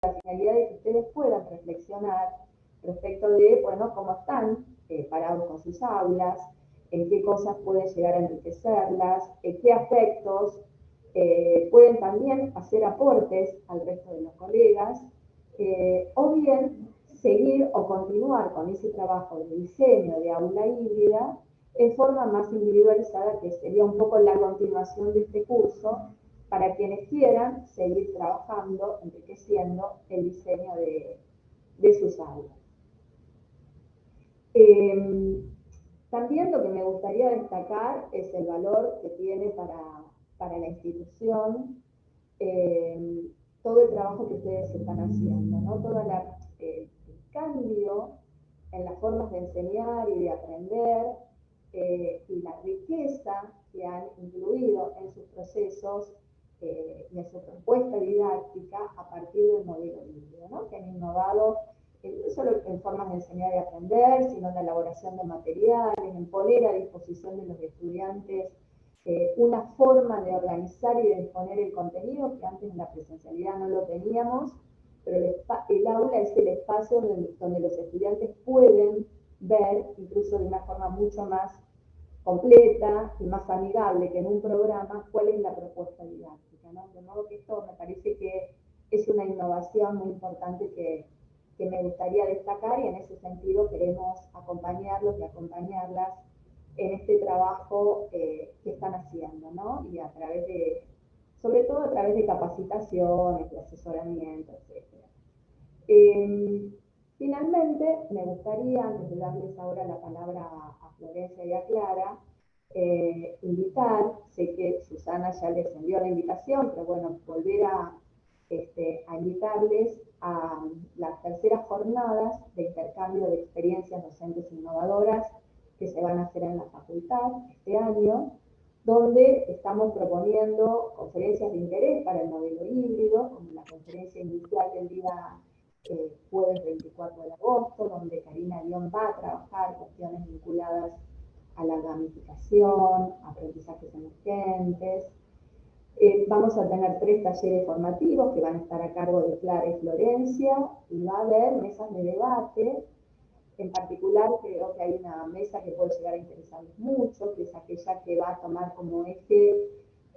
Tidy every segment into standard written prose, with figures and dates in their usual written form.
la finalidad de que ustedes puedan reflexionar respecto de, bueno, cómo están parados con sus aulas, en qué cosas pueden llegar a enriquecerlas, en qué aspectos pueden también hacer aportes al resto de los colegas, o bien seguir o continuar con ese trabajo de diseño de aula híbrida en forma más individualizada, que sería un poco la continuación de este curso, para quienes quieran seguir trabajando, enriqueciendo el diseño de sus aulas. También lo que me gustaría destacar es el valor que tiene para la institución todo el trabajo que ustedes están haciendo, ¿no? Todo el cambio en las formas de enseñar y de aprender, y la riqueza que han incluido en sus procesos y en su propuesta didáctica a partir del modelo híbrido, ¿no? Que han innovado no solo en formas de enseñar y aprender, sino en la elaboración de materiales, en poner a disposición de los estudiantes una forma de organizar y de disponer el contenido que antes en la presencialidad no lo teníamos, pero el aula es el espacio donde los estudiantes pueden ver, incluso de una forma mucho más completa y más amigable que en un programa, cuál es la propuesta didáctica, ¿no? De modo que esto me parece que es una innovación muy importante que me gustaría destacar, y en ese sentido queremos acompañarlos y acompañarlas en este trabajo que están haciendo, ¿no? Y a través de, sobre todo a través de capacitaciones, de asesoramiento, etc. Finalmente, me gustaría, antes de darles ahora la palabra a Florencia y a Clara, invitar, sé que Susana ya les envió la invitación, pero bueno, volver a invitarles a las terceras jornadas de intercambio de experiencias docentes innovadoras que se van a hacer en la facultad este año, donde estamos proponiendo conferencias de interés para el modelo híbrido, como la conferencia inicial del día jueves 24 de agosto, donde Karina Guión va a trabajar cuestiones vinculadas a la gamificación, aprendizajes emergentes. Vamos a tener 3 talleres formativos que van a estar a cargo de Clara y Florencia, y va a haber mesas de debate. En particular, creo que hay una mesa que puede llegar a interesarles mucho, que es aquella que va a tomar como eje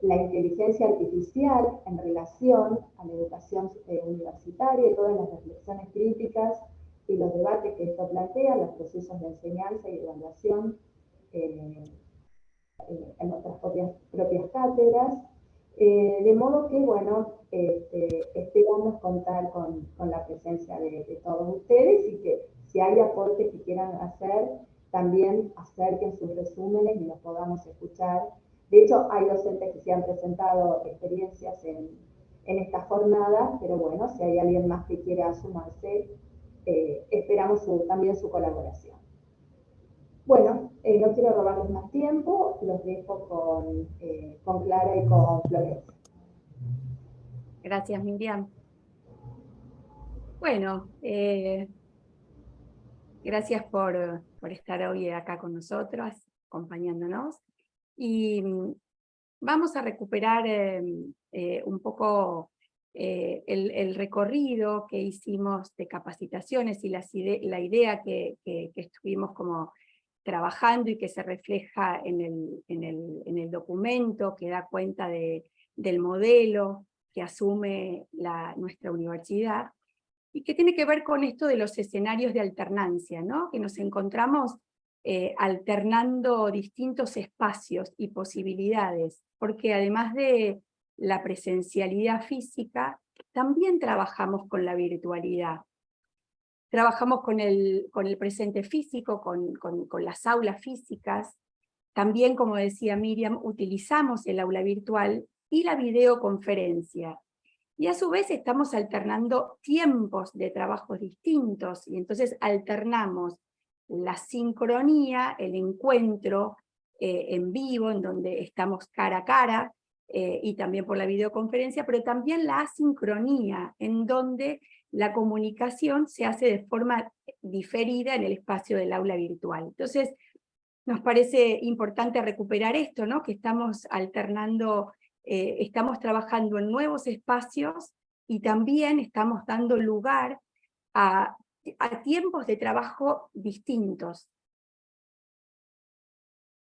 la inteligencia artificial en relación a la educación universitaria y todas las reflexiones críticas y los debates que esto plantea, los procesos de enseñanza y evaluación en nuestras propias cátedras. De modo que, bueno, esperamos contar con la presencia de todos ustedes, y que si hay aportes que quieran hacer, también acerquen sus resúmenes y los podamos escuchar. De hecho, hay docentes que se han presentado experiencias en esta jornada, pero bueno, si hay alguien más que quiera sumarse, esperamos también su colaboración. Bueno, no quiero robarles más tiempo, los dejo con Clara y con Florencia. Gracias, Miriam. Bueno, gracias por estar hoy acá con nosotros, acompañándonos. Y vamos a recuperar un poco el recorrido que hicimos de capacitaciones y la idea que estuvimos como trabajando y que se refleja en el documento que da cuenta del modelo que asume nuestra universidad, y que tiene que ver con esto de los escenarios de alternancia, ¿no? Que nos encontramos alternando distintos espacios y posibilidades, porque además de la presencialidad física, también trabajamos con la virtualidad. Trabajamos con el presente físico, con las aulas físicas. También, como decía Miriam, utilizamos el aula virtual y la videoconferencia. Y a su vez estamos alternando tiempos de trabajos distintos, y entonces alternamos la sincronía, el encuentro en vivo, en donde estamos cara a cara, y también por la videoconferencia, pero también la asincronía, en donde la comunicación se hace de forma diferida en el espacio del aula virtual. Entonces, nos parece importante recuperar esto, ¿no? Que estamos alternando, estamos trabajando en nuevos espacios y también estamos dando lugar a tiempos de trabajo distintos.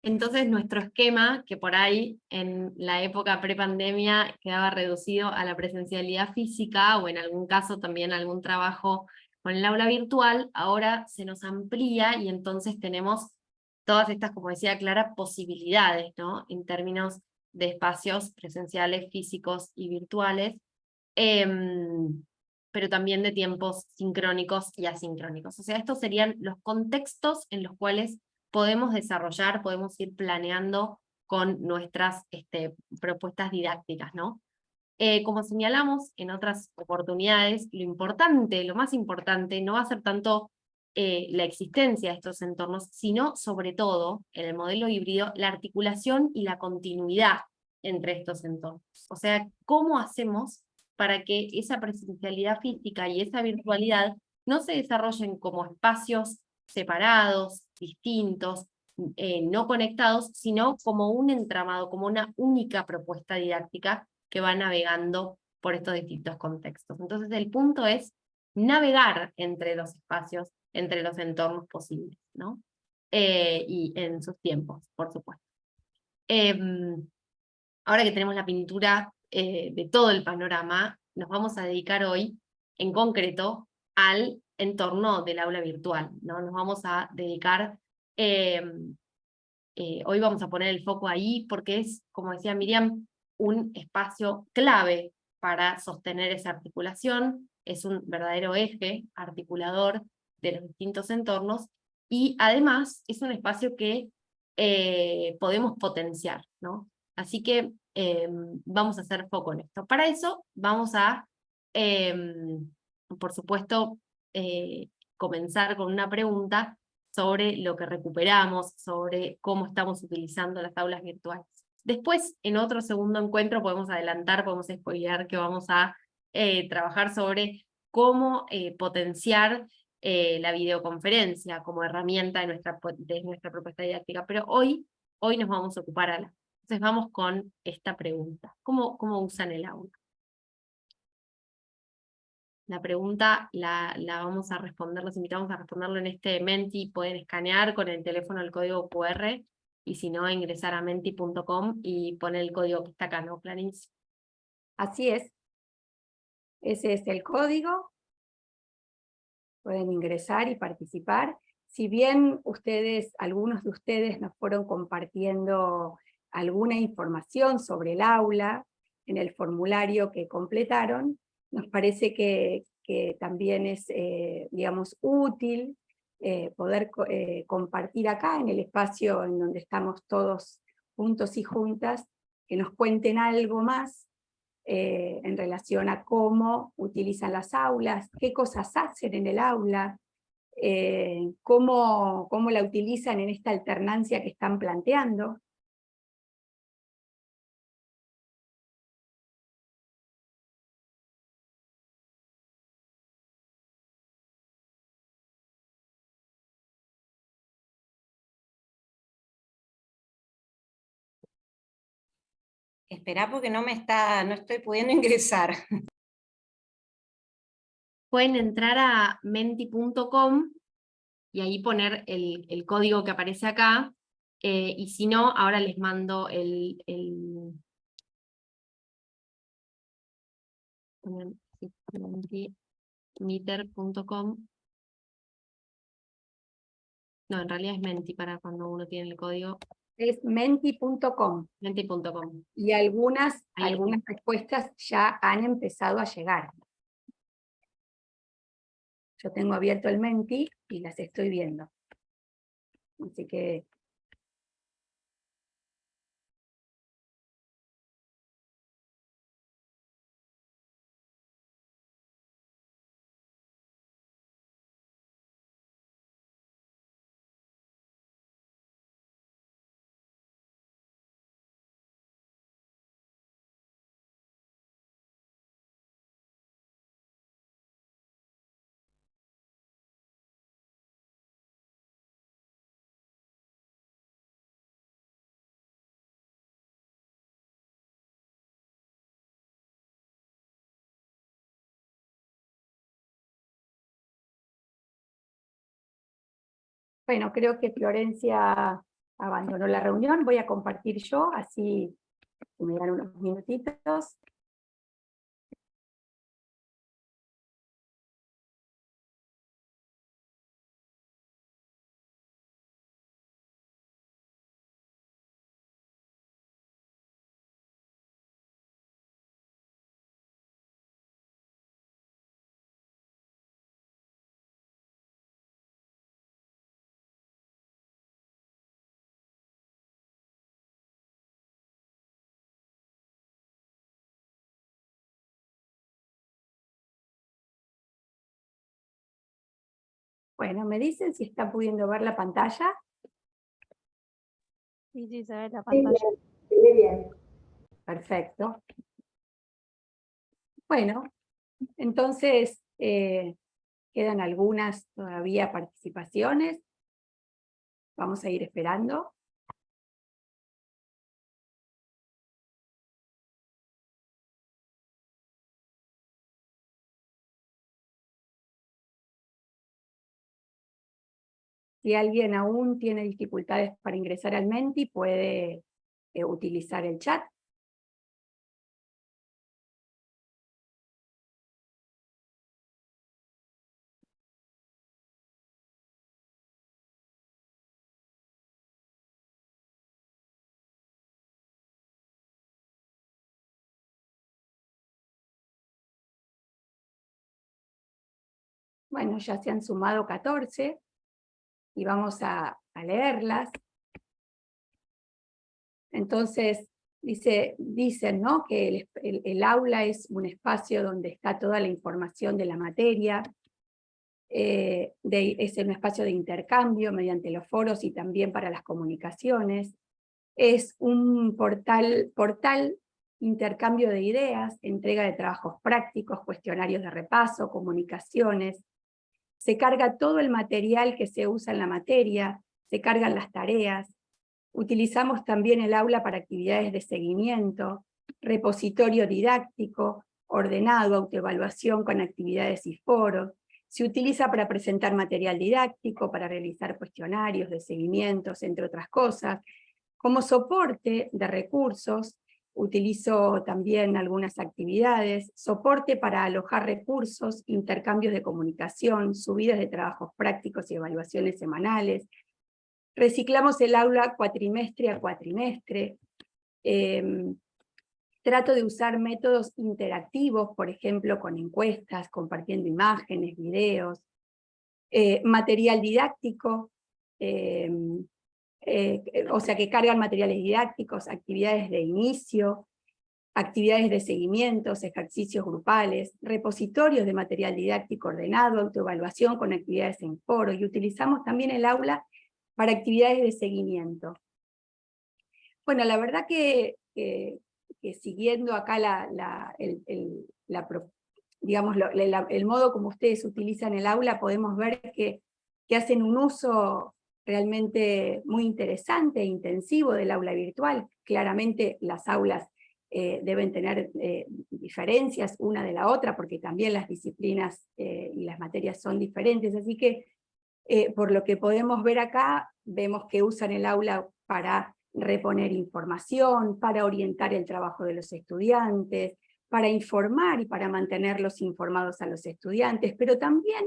Entonces nuestro esquema, que por ahí en la época prepandemia quedaba reducido a la presencialidad física, o en algún caso también algún trabajo con el aula virtual, ahora se nos amplía y entonces tenemos todas estas, como decía Clara, posibilidades, ¿no? En términos de espacios presenciales, físicos y virtuales, pero también de tiempos sincrónicos y asincrónicos. O sea, estos serían los contextos en los cuales podemos desarrollar, podemos ir planeando con nuestras propuestas didácticas, ¿no? Como señalamos en otras oportunidades, lo importante, lo más importante, no va a ser tanto la existencia de estos entornos, sino sobre todo, en el modelo híbrido, la articulación y la continuidad entre estos entornos. O sea, ¿cómo hacemos para que esa presencialidad física y esa virtualidad no se desarrollen como espacios separados, distintos, no conectados, sino como un entramado, como una única propuesta didáctica que va navegando por estos distintos contextos? Entonces el punto es navegar entre los espacios, entre los entornos posibles, ¿no? Y en sus tiempos, por supuesto. Ahora que tenemos la pintura de todo el panorama, nos vamos a dedicar hoy, en concreto, al entorno del aula virtual, ¿no? Nos vamos a dedicar, hoy vamos a poner el foco ahí, porque es, como decía Miriam, un espacio clave para sostener esa articulación, es un verdadero eje articulador de los distintos entornos, y además es un espacio que podemos potenciar, ¿no? Así que vamos a hacer foco en esto. Para eso vamos a, por supuesto, comenzar con una pregunta sobre lo que recuperamos, sobre cómo estamos utilizando las aulas virtuales. Después, en otro segundo encuentro, podemos adelantar, podemos spoilear que vamos a trabajar sobre cómo potenciar la videoconferencia como herramienta de nuestra propuesta didáctica. Pero hoy nos vamos a ocupar a la. Entonces vamos con esta pregunta. ¿Cómo usan el aula? La pregunta la vamos a responder, los invitamos a responderlo en este Menti. Pueden escanear con el teléfono el código QR, y si no, ingresar a menti.com y poner el código que está acá, ¿no, Clarence? Así es. Ese es el código. Pueden ingresar y participar. Si bien algunos de ustedes nos fueron compartiendo alguna información sobre el aula en el formulario que completaron, nos parece que también es, digamos, útil poder compartir acá en el espacio en donde estamos todos juntos y juntas, que nos cuenten algo más en relación a cómo utilizan las aulas, qué cosas hacen en el aula, cómo la utilizan en esta alternancia que están planteando. Esperá porque no estoy pudiendo ingresar. Pueden entrar a menti.com y ahí poner el código que aparece acá, y si no, ahora les mando mentimeter.com. No, en realidad es Menti para cuando uno tiene el código. Es menti.com. Menti.com. Y algunas respuestas ya han empezado a llegar. Yo tengo abierto el Menti y las estoy viendo. Así que Bueno, creo que Florencia abandonó la reunión. Voy a compartir yo, así me dan unos minutitos. Bueno, me dicen si está pudiendo ver la pantalla. Sí, sí, se ve la Sí, pantalla. se ve bien. Perfecto. Bueno, entonces quedan algunas todavía participaciones. Vamos a ir esperando. Si alguien aún tiene dificultades para ingresar al Menti, puede utilizar el chat. Bueno, ya se han sumado 14 y vamos a leerlas. Entonces, dicen, ¿no?, que el aula es un espacio donde está toda la información de la materia, es un espacio de intercambio mediante los foros y también para las comunicaciones. Es un portal intercambio de ideas, entrega de trabajos prácticos, cuestionarios de repaso, comunicaciones. Se carga todo el material que se usa en la materia, se cargan las tareas. Utilizamos también el aula para actividades de seguimiento, repositorio didáctico, ordenado, autoevaluación con actividades y foros. Se utiliza para presentar material didáctico, para realizar cuestionarios de seguimientos, entre otras cosas. Como soporte de recursos, utilizo también algunas actividades, soporte para alojar recursos, intercambios de comunicación, subidas de trabajos prácticos y evaluaciones semanales. Reciclamos el aula cuatrimestre a cuatrimestre. Trato de usar métodos interactivos, por ejemplo, con encuestas, compartiendo imágenes, videos. Material didáctico, o sea que cargan materiales didácticos, actividades de inicio, actividades de seguimientos, ejercicios grupales, repositorios de material didáctico ordenado, autoevaluación con actividades en foro, y utilizamos también el aula para actividades de seguimiento. Bueno, la verdad que siguiendo acá digamos, el modo como ustedes utilizan el aula, podemos ver que hacen un uso realmente muy interesante e intensivo del aula virtual. Claramente las aulas deben tener diferencias una de la otra, porque también las disciplinas y las materias son diferentes, así que por lo que podemos ver acá, vemos que usan el aula para reponer información, para orientar el trabajo de los estudiantes, para informar y para mantenerlos informados a los estudiantes, pero también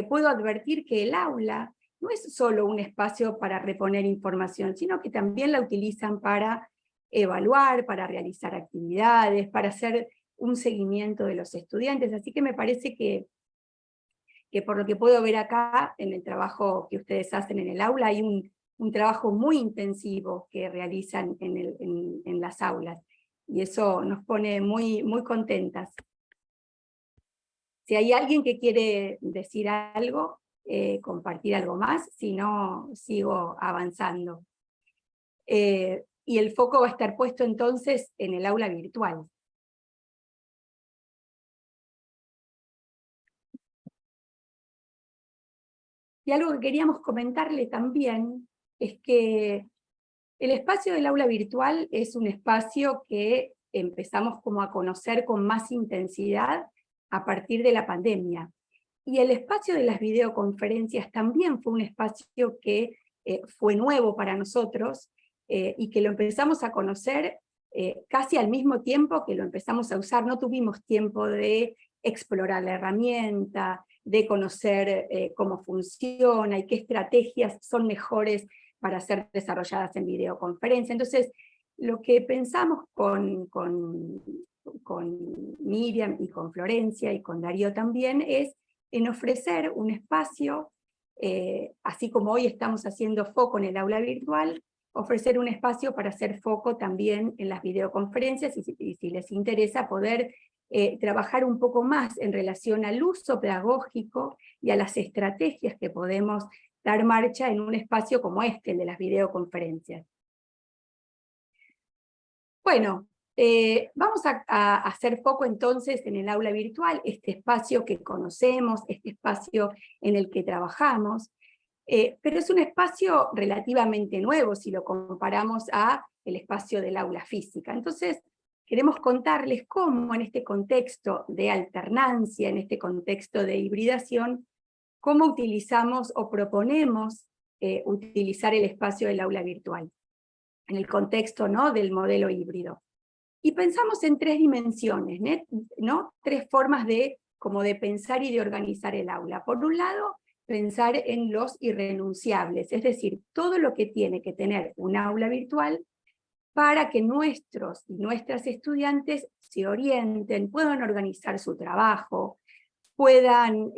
puedo advertir que el aula no es solo un espacio para reponer información, sino que también la utilizan para evaluar, para realizar actividades, para hacer un seguimiento de los estudiantes, así que me parece que por lo que puedo ver acá, en el trabajo que ustedes hacen en el aula, hay un trabajo muy intensivo que realizan en las aulas, y eso nos pone muy, muy contentas. Si hay alguien que quiere decir algo, compartir algo más, si no, sigo avanzando. Y el foco va a estar puesto entonces en el aula virtual. Y algo que queríamos comentarle también es que el espacio del aula virtual es un espacio que empezamos como a conocer con más intensidad a partir de la pandemia. Y el espacio de las videoconferencias también fue un espacio que fue nuevo para nosotros, y que lo empezamos a conocer casi al mismo tiempo que lo empezamos a usar. No tuvimos tiempo de explorar la herramienta, de conocer cómo funciona y qué estrategias son mejores para ser desarrolladas en videoconferencia. Entonces, lo que pensamos con Miriam y con Florencia y con Darío también es en ofrecer un espacio, así como hoy estamos haciendo foco en el aula virtual, ofrecer un espacio para hacer foco también en las videoconferencias, y si les interesa poder trabajar un poco más en relación al uso pedagógico y a las estrategias que podemos dar marcha en un espacio como este, el de las videoconferencias. Bueno, vamos a hacer foco entonces en el aula virtual, este espacio que conocemos, este espacio en el que trabajamos, pero es un espacio relativamente nuevo si lo comparamos a el espacio del aula física. Entonces, queremos contarles cómo en este contexto de alternancia, en este contexto de hibridación, cómo utilizamos o proponemos utilizar el espacio del aula virtual, en el contexto, ¿no?, del modelo híbrido. Y pensamos en tres dimensiones, ¿no? Tres formas como de pensar y de organizar el aula. Por un lado, pensar en los irrenunciables, es decir, todo lo que tiene que tener un aula virtual para que nuestros y nuestras estudiantes se orienten, puedan organizar su trabajo, puedan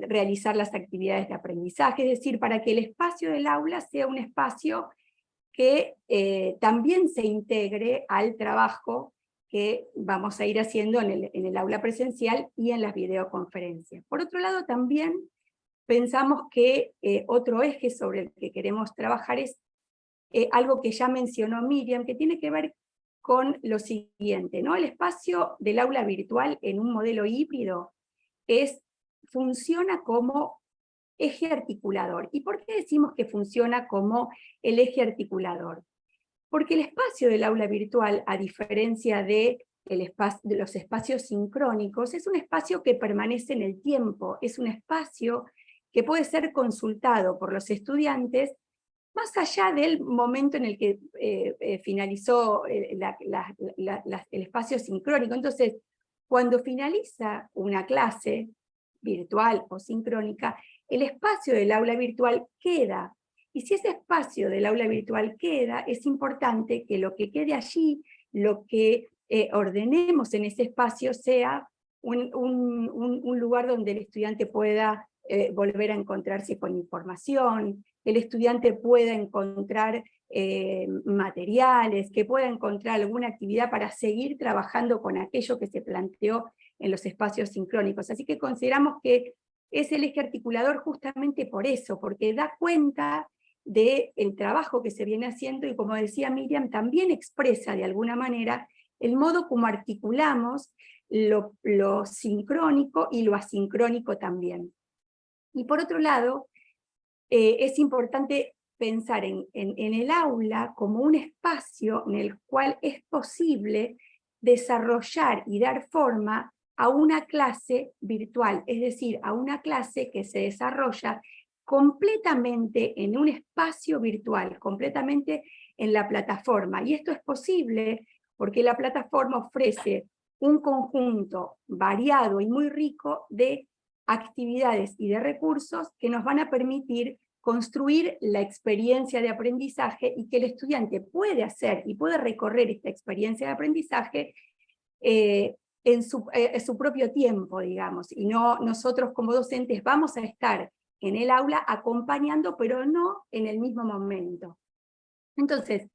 realizar las actividades de aprendizaje, es decir, para que el espacio del aula sea un espacio que también se integre al trabajo que vamos a ir haciendo en el aula presencial y en las videoconferencias. Por otro lado, también pensamos que otro eje sobre el que queremos trabajar es algo que ya mencionó Miriam, que tiene que ver con lo siguiente, ¿no? El espacio del aula virtual en un modelo híbrido funciona como eje articulador. ¿Y por qué decimos que funciona como el eje articulador? Porque el espacio del aula virtual, a diferencia de los espacios sincrónicos, es un espacio que permanece en el tiempo, es un espacio que puede ser consultado por los estudiantes más allá del momento en el que finalizó el espacio sincrónico. Entonces, cuando finaliza una clase virtual o sincrónica, el espacio del aula virtual queda. Y si ese espacio del aula virtual queda, es importante que lo que quede allí, lo que ordenemos en ese espacio, sea un lugar donde el estudiante pueda volver a encontrarse con información, el estudiante pueda encontrar materiales, que pueda encontrar alguna actividad para seguir trabajando con aquello que se planteó en los espacios sincrónicos. Así que consideramos que es el eje articulador justamente por eso, porque da cuenta del trabajo que se viene haciendo, y como decía Miriam, también expresa de alguna manera el modo como articulamos lo sincrónico y lo asincrónico también. Y por otro lado, es importante pensar en el aula como un espacio en el cual es posible desarrollar y dar forma a una clase virtual, es decir, a una clase que se desarrolla completamente en un espacio virtual, completamente en la plataforma. Y esto es posible porque la plataforma ofrece un conjunto variado y muy rico de actividades y de recursos que nos van a permitir construir la experiencia de aprendizaje, y que el estudiante puede hacer y puede recorrer esta experiencia de aprendizaje en su propio tiempo, digamos, y no nosotros como docentes vamos a estar en el aula acompañando, pero no en el mismo momento. Entonces,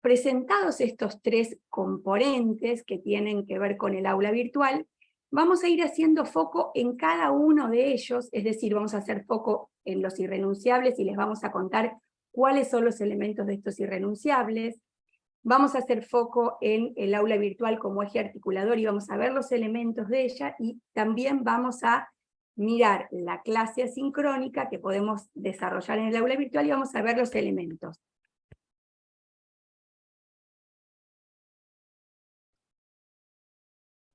presentados estos tres componentes que tienen que ver con el aula virtual, vamos a ir haciendo foco en cada uno de ellos, es decir, vamos a hacer foco en los irrenunciables y les vamos a contar cuáles son los elementos de estos irrenunciables. Vamos a hacer foco en el aula virtual como eje articulador y vamos a ver los elementos de ella, y también vamos a mirar la clase asincrónica que podemos desarrollar en el aula virtual y vamos a ver los elementos.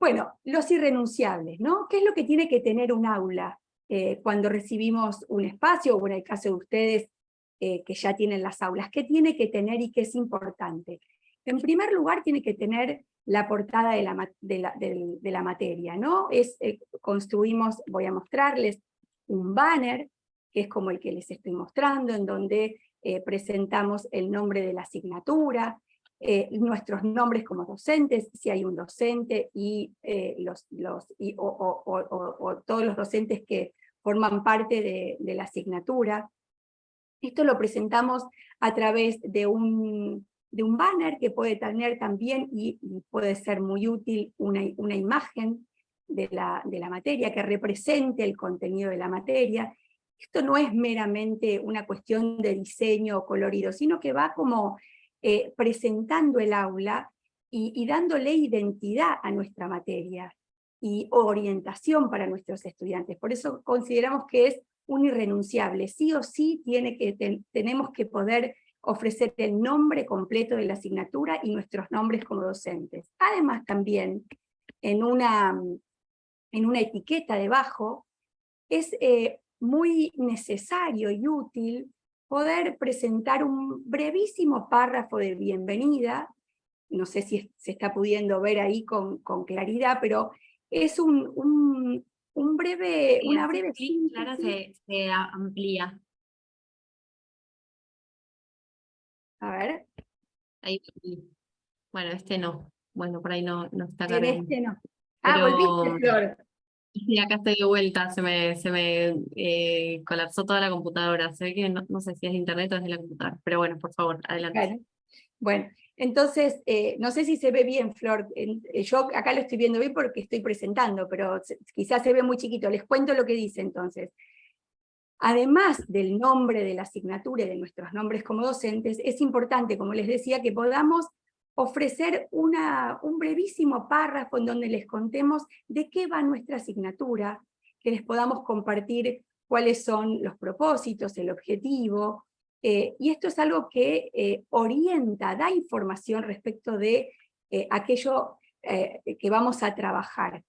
Bueno, los irrenunciables, ¿no? ¿Qué es lo que tiene que tener un aula cuando recibimos un espacio, o en el caso de ustedes que ya tienen las aulas? ¿Qué tiene que tener y qué es importante? En primer lugar, tiene que tener la portada de la materia, ¿no? Construimos, voy a mostrarles, un banner, que es como el que les estoy mostrando, en donde presentamos el nombre de la asignatura, nuestros nombres como docentes, si hay un docente, y, todos los docentes que forman parte de la asignatura. Esto lo presentamos a través de un banner que puede tener también, y puede ser muy útil, una imagen de la materia que represente el contenido de la materia. Esto no es meramente una cuestión de diseño o colorido, sino que va como presentando el aula y dándole identidad a nuestra materia y orientación para nuestros estudiantes. Por eso consideramos que es un irrenunciable. Sí o sí tenemos que poder ofrecer el nombre completo de la asignatura y nuestros nombres como docentes. Además también, en una etiqueta debajo, es muy necesario y útil poder presentar un brevísimo párrafo de bienvenida. No sé si se está pudiendo ver ahí con claridad, pero es una breve síntesis. Claro, síntesis. se amplía. A ver. Ahí, bueno, este no. Bueno, por ahí no está En cargando. este no. Pero Volviste, Flor. sí, acá estoy de vuelta, se me colapsó toda la computadora. Se ve que no sé si es de internet o es de la computadora. Pero bueno, por favor, adelante. Bueno, entonces, no sé si se ve bien, Flor. Yo acá lo estoy viendo bien porque estoy presentando, pero quizás se ve muy chiquito. Les cuento lo que dice entonces. Además del nombre de la asignatura y de nuestros nombres como docentes, es importante, como les decía, que podamos ofrecer un brevísimo párrafo en donde les contemos de qué va nuestra asignatura, que les podamos compartir cuáles son los propósitos, el objetivo, y esto es algo que orienta, da información respecto de aquello que vamos a trabajar.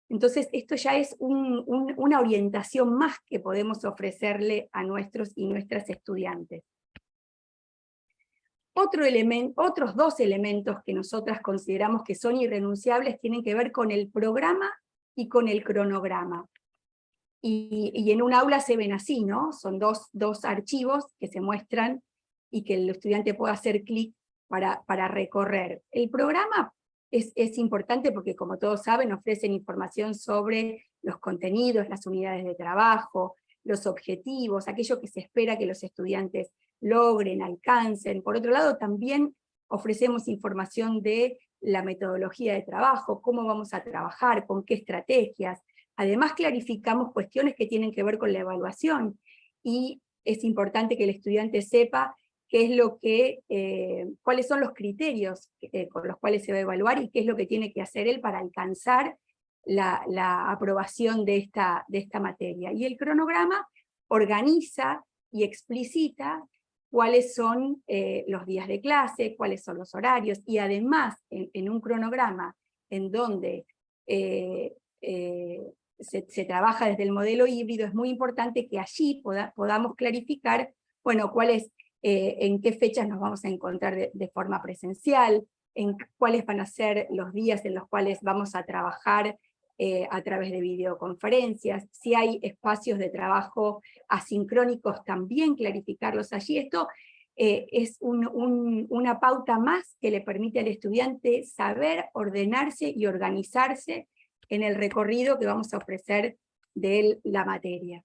Entonces, esto ya es una orientación más que podemos ofrecerle a nuestros y nuestras estudiantes. Otros dos elementos que nosotras consideramos que son irrenunciables tienen que ver con el programa y con el cronograma. Y en un aula se ven así, ¿no? Son dos archivos que se muestran y que el estudiante puede hacer clic para recorrer. El programa es importante porque, como todos saben, ofrecen información sobre los contenidos, las unidades de trabajo, los objetivos, aquello que se espera que los estudiantes logren, alcancen. Por otro lado, también ofrecemos información de la metodología de trabajo, cómo vamos a trabajar, con qué estrategias. Además, clarificamos cuestiones que tienen que ver con la evaluación, y es importante que el estudiante sepa qué es cuáles son los criterios con los cuales se va a evaluar y qué es lo que tiene que hacer él para alcanzar la aprobación de esta materia. Y el cronograma organiza y explicita cuáles son los días de clase, cuáles son los horarios, y además en un cronograma en donde se trabaja desde el modelo híbrido, es muy importante que allí podamos clarificar, bueno, en qué fechas nos vamos a encontrar de forma presencial, en cuáles van a ser los días en los cuales vamos a trabajar a través de videoconferencias, si hay espacios de trabajo asincrónicos, también clarificarlos allí. Esto es una pauta más que le permite al estudiante saber ordenarse y organizarse en el recorrido que vamos a ofrecer de la materia.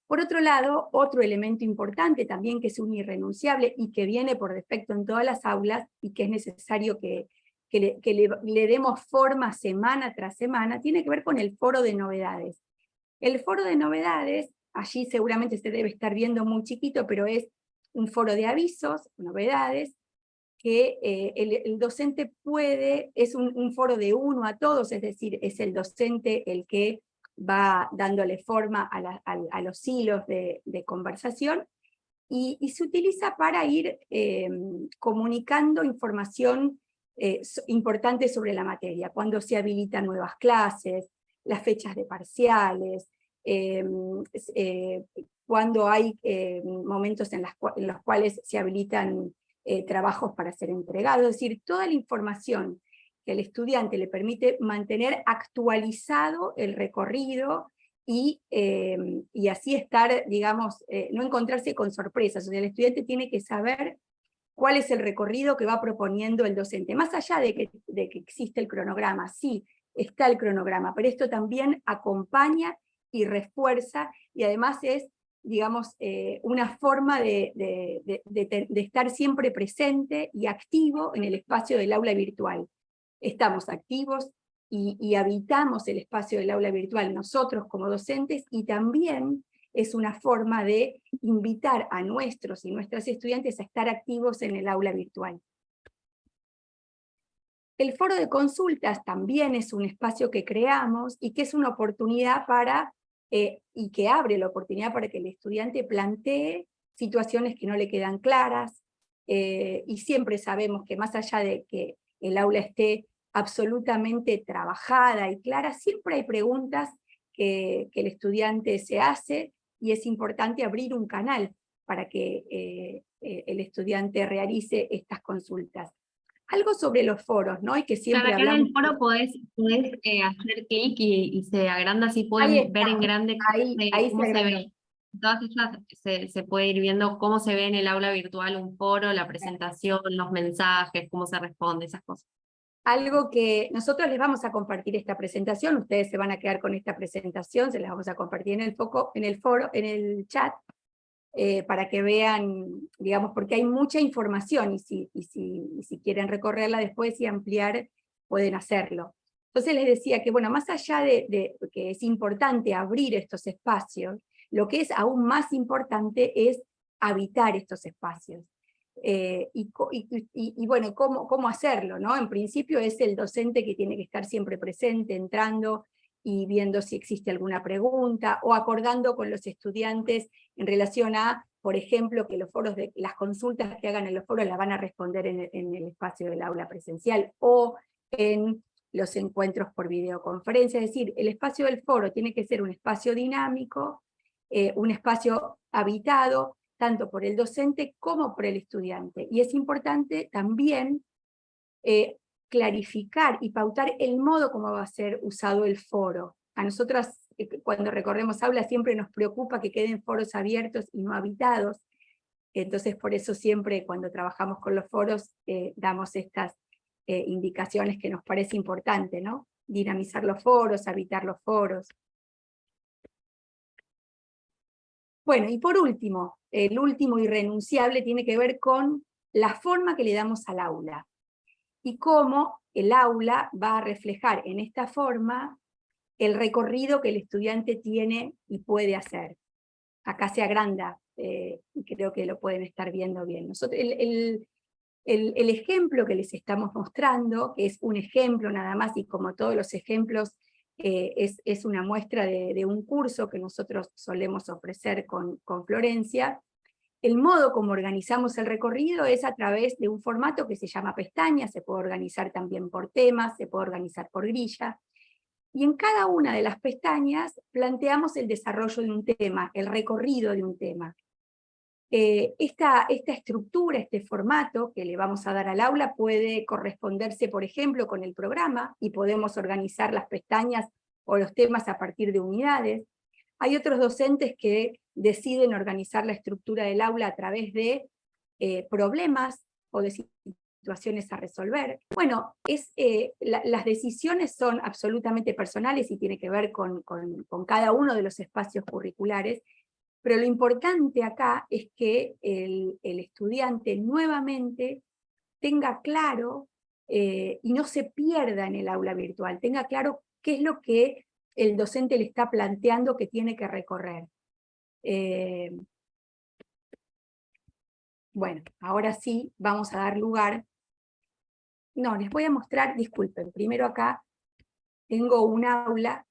Por otro lado, otro elemento importante también que es un irrenunciable y que viene por defecto en todas las aulas y que es necesario que le demos forma semana tras semana, tiene que ver con el foro de novedades. El foro de novedades, allí seguramente se debe estar viendo muy chiquito, pero es un foro de avisos, novedades, que el docente es un foro de uno a todos, es decir, es el docente el que va dándole forma a los hilos de conversación, y se utiliza para ir comunicando información importantes sobre la materia, cuando se habilitan nuevas clases, las fechas de parciales, cuando hay momentos en los cuales se habilitan trabajos para ser entregados, es decir, toda la información que al estudiante le permite mantener actualizado el recorrido y así estar, digamos, no encontrarse con sorpresas. O sea, el estudiante tiene que saber cuál es el recorrido que va proponiendo el docente, más allá de que existe el cronograma. Sí, está el cronograma, pero esto también acompaña y refuerza, y además es, digamos, una forma de estar siempre presente y activo en el espacio del aula virtual. Estamos activos y habitamos el espacio del aula virtual nosotros como docentes, y también es una forma de invitar a nuestros y nuestras estudiantes a estar activos en el aula virtual. El foro de consultas también es un espacio que creamos y que es una oportunidad para, y que abre la oportunidad para que el estudiante plantee situaciones que no le quedan claras, y siempre sabemos que más allá de que el aula esté absolutamente trabajada y clara, siempre hay preguntas que el estudiante se hace, y es importante abrir un canal para que el estudiante realice estas consultas. Algo sobre los foros, ¿no? Y que siempre Claro, acá en hablamos. el foro podés hacer clic y se agranda, así Ahí pueden ver está, en grande ahí cómo se se agrandó. ve. Todas ellas se puede ir viendo cómo se ve en el aula virtual un foro, la presentación, los mensajes, cómo se responde, esas cosas. Algo que nosotros les vamos a compartir esta presentación, ustedes se van a quedar con esta presentación, se las vamos a compartir en el foro, en el chat, para que vean, digamos, porque hay mucha información, y si quieren recorrerla después y ampliar, pueden hacerlo. Entonces les decía que, bueno, más allá de que es importante abrir estos espacios, lo que es aún más importante es habitar estos espacios. Y bueno, ¿cómo hacerlo, ¿no? En principio es el docente que tiene que estar siempre presente, entrando y viendo si existe alguna pregunta, o acordando con los estudiantes en relación a, por ejemplo, que las consultas que hagan en los foros las van a responder en el espacio del aula presencial, o en los encuentros por videoconferencia. Es decir, el espacio del foro tiene que ser un espacio dinámico, un espacio habitado, tanto por el docente como por el estudiante. Y es importante también clarificar y pautar el modo como va a ser usado el foro. A nosotras, cuando recorremos aulas, siempre nos preocupa que queden foros abiertos y no habitados. Entonces, por eso siempre cuando trabajamos con los foros, damos estas indicaciones que nos parece importante, ¿no? Dinamizar los foros, habitar los foros. Bueno, y por último, el último irrenunciable tiene que ver con la forma que le damos al aula, y cómo el aula va a reflejar en esta forma el recorrido que el estudiante tiene y puede hacer. Acá se agranda, y creo que lo pueden estar viendo bien. El ejemplo que les estamos mostrando, que es un ejemplo nada más, y como todos los ejemplos, es una muestra de un curso que nosotros solemos ofrecer con Florencia. El modo como organizamos el recorrido es a través de un formato que se llama pestañas, se puede organizar también por temas, se puede organizar por grilla, y en cada una de las pestañas planteamos el desarrollo de un tema, el recorrido de un tema. Esta estructura, este formato que le vamos a dar al aula puede corresponderse, por ejemplo, con el programa, y podemos organizar las pestañas o los temas a partir de unidades. Hay otros docentes que deciden organizar la estructura del aula a través de problemas o de situaciones a resolver. Bueno, las decisiones son absolutamente personales y tiene que ver con cada uno de los espacios curriculares, pero lo importante acá es que el estudiante nuevamente tenga claro, y no se pierda en el aula virtual, tenga claro qué es lo que el docente le está planteando que tiene que recorrer. Bueno, ahora sí vamos a dar lugar. No, les voy a mostrar, disculpen, primero acá tengo un aula,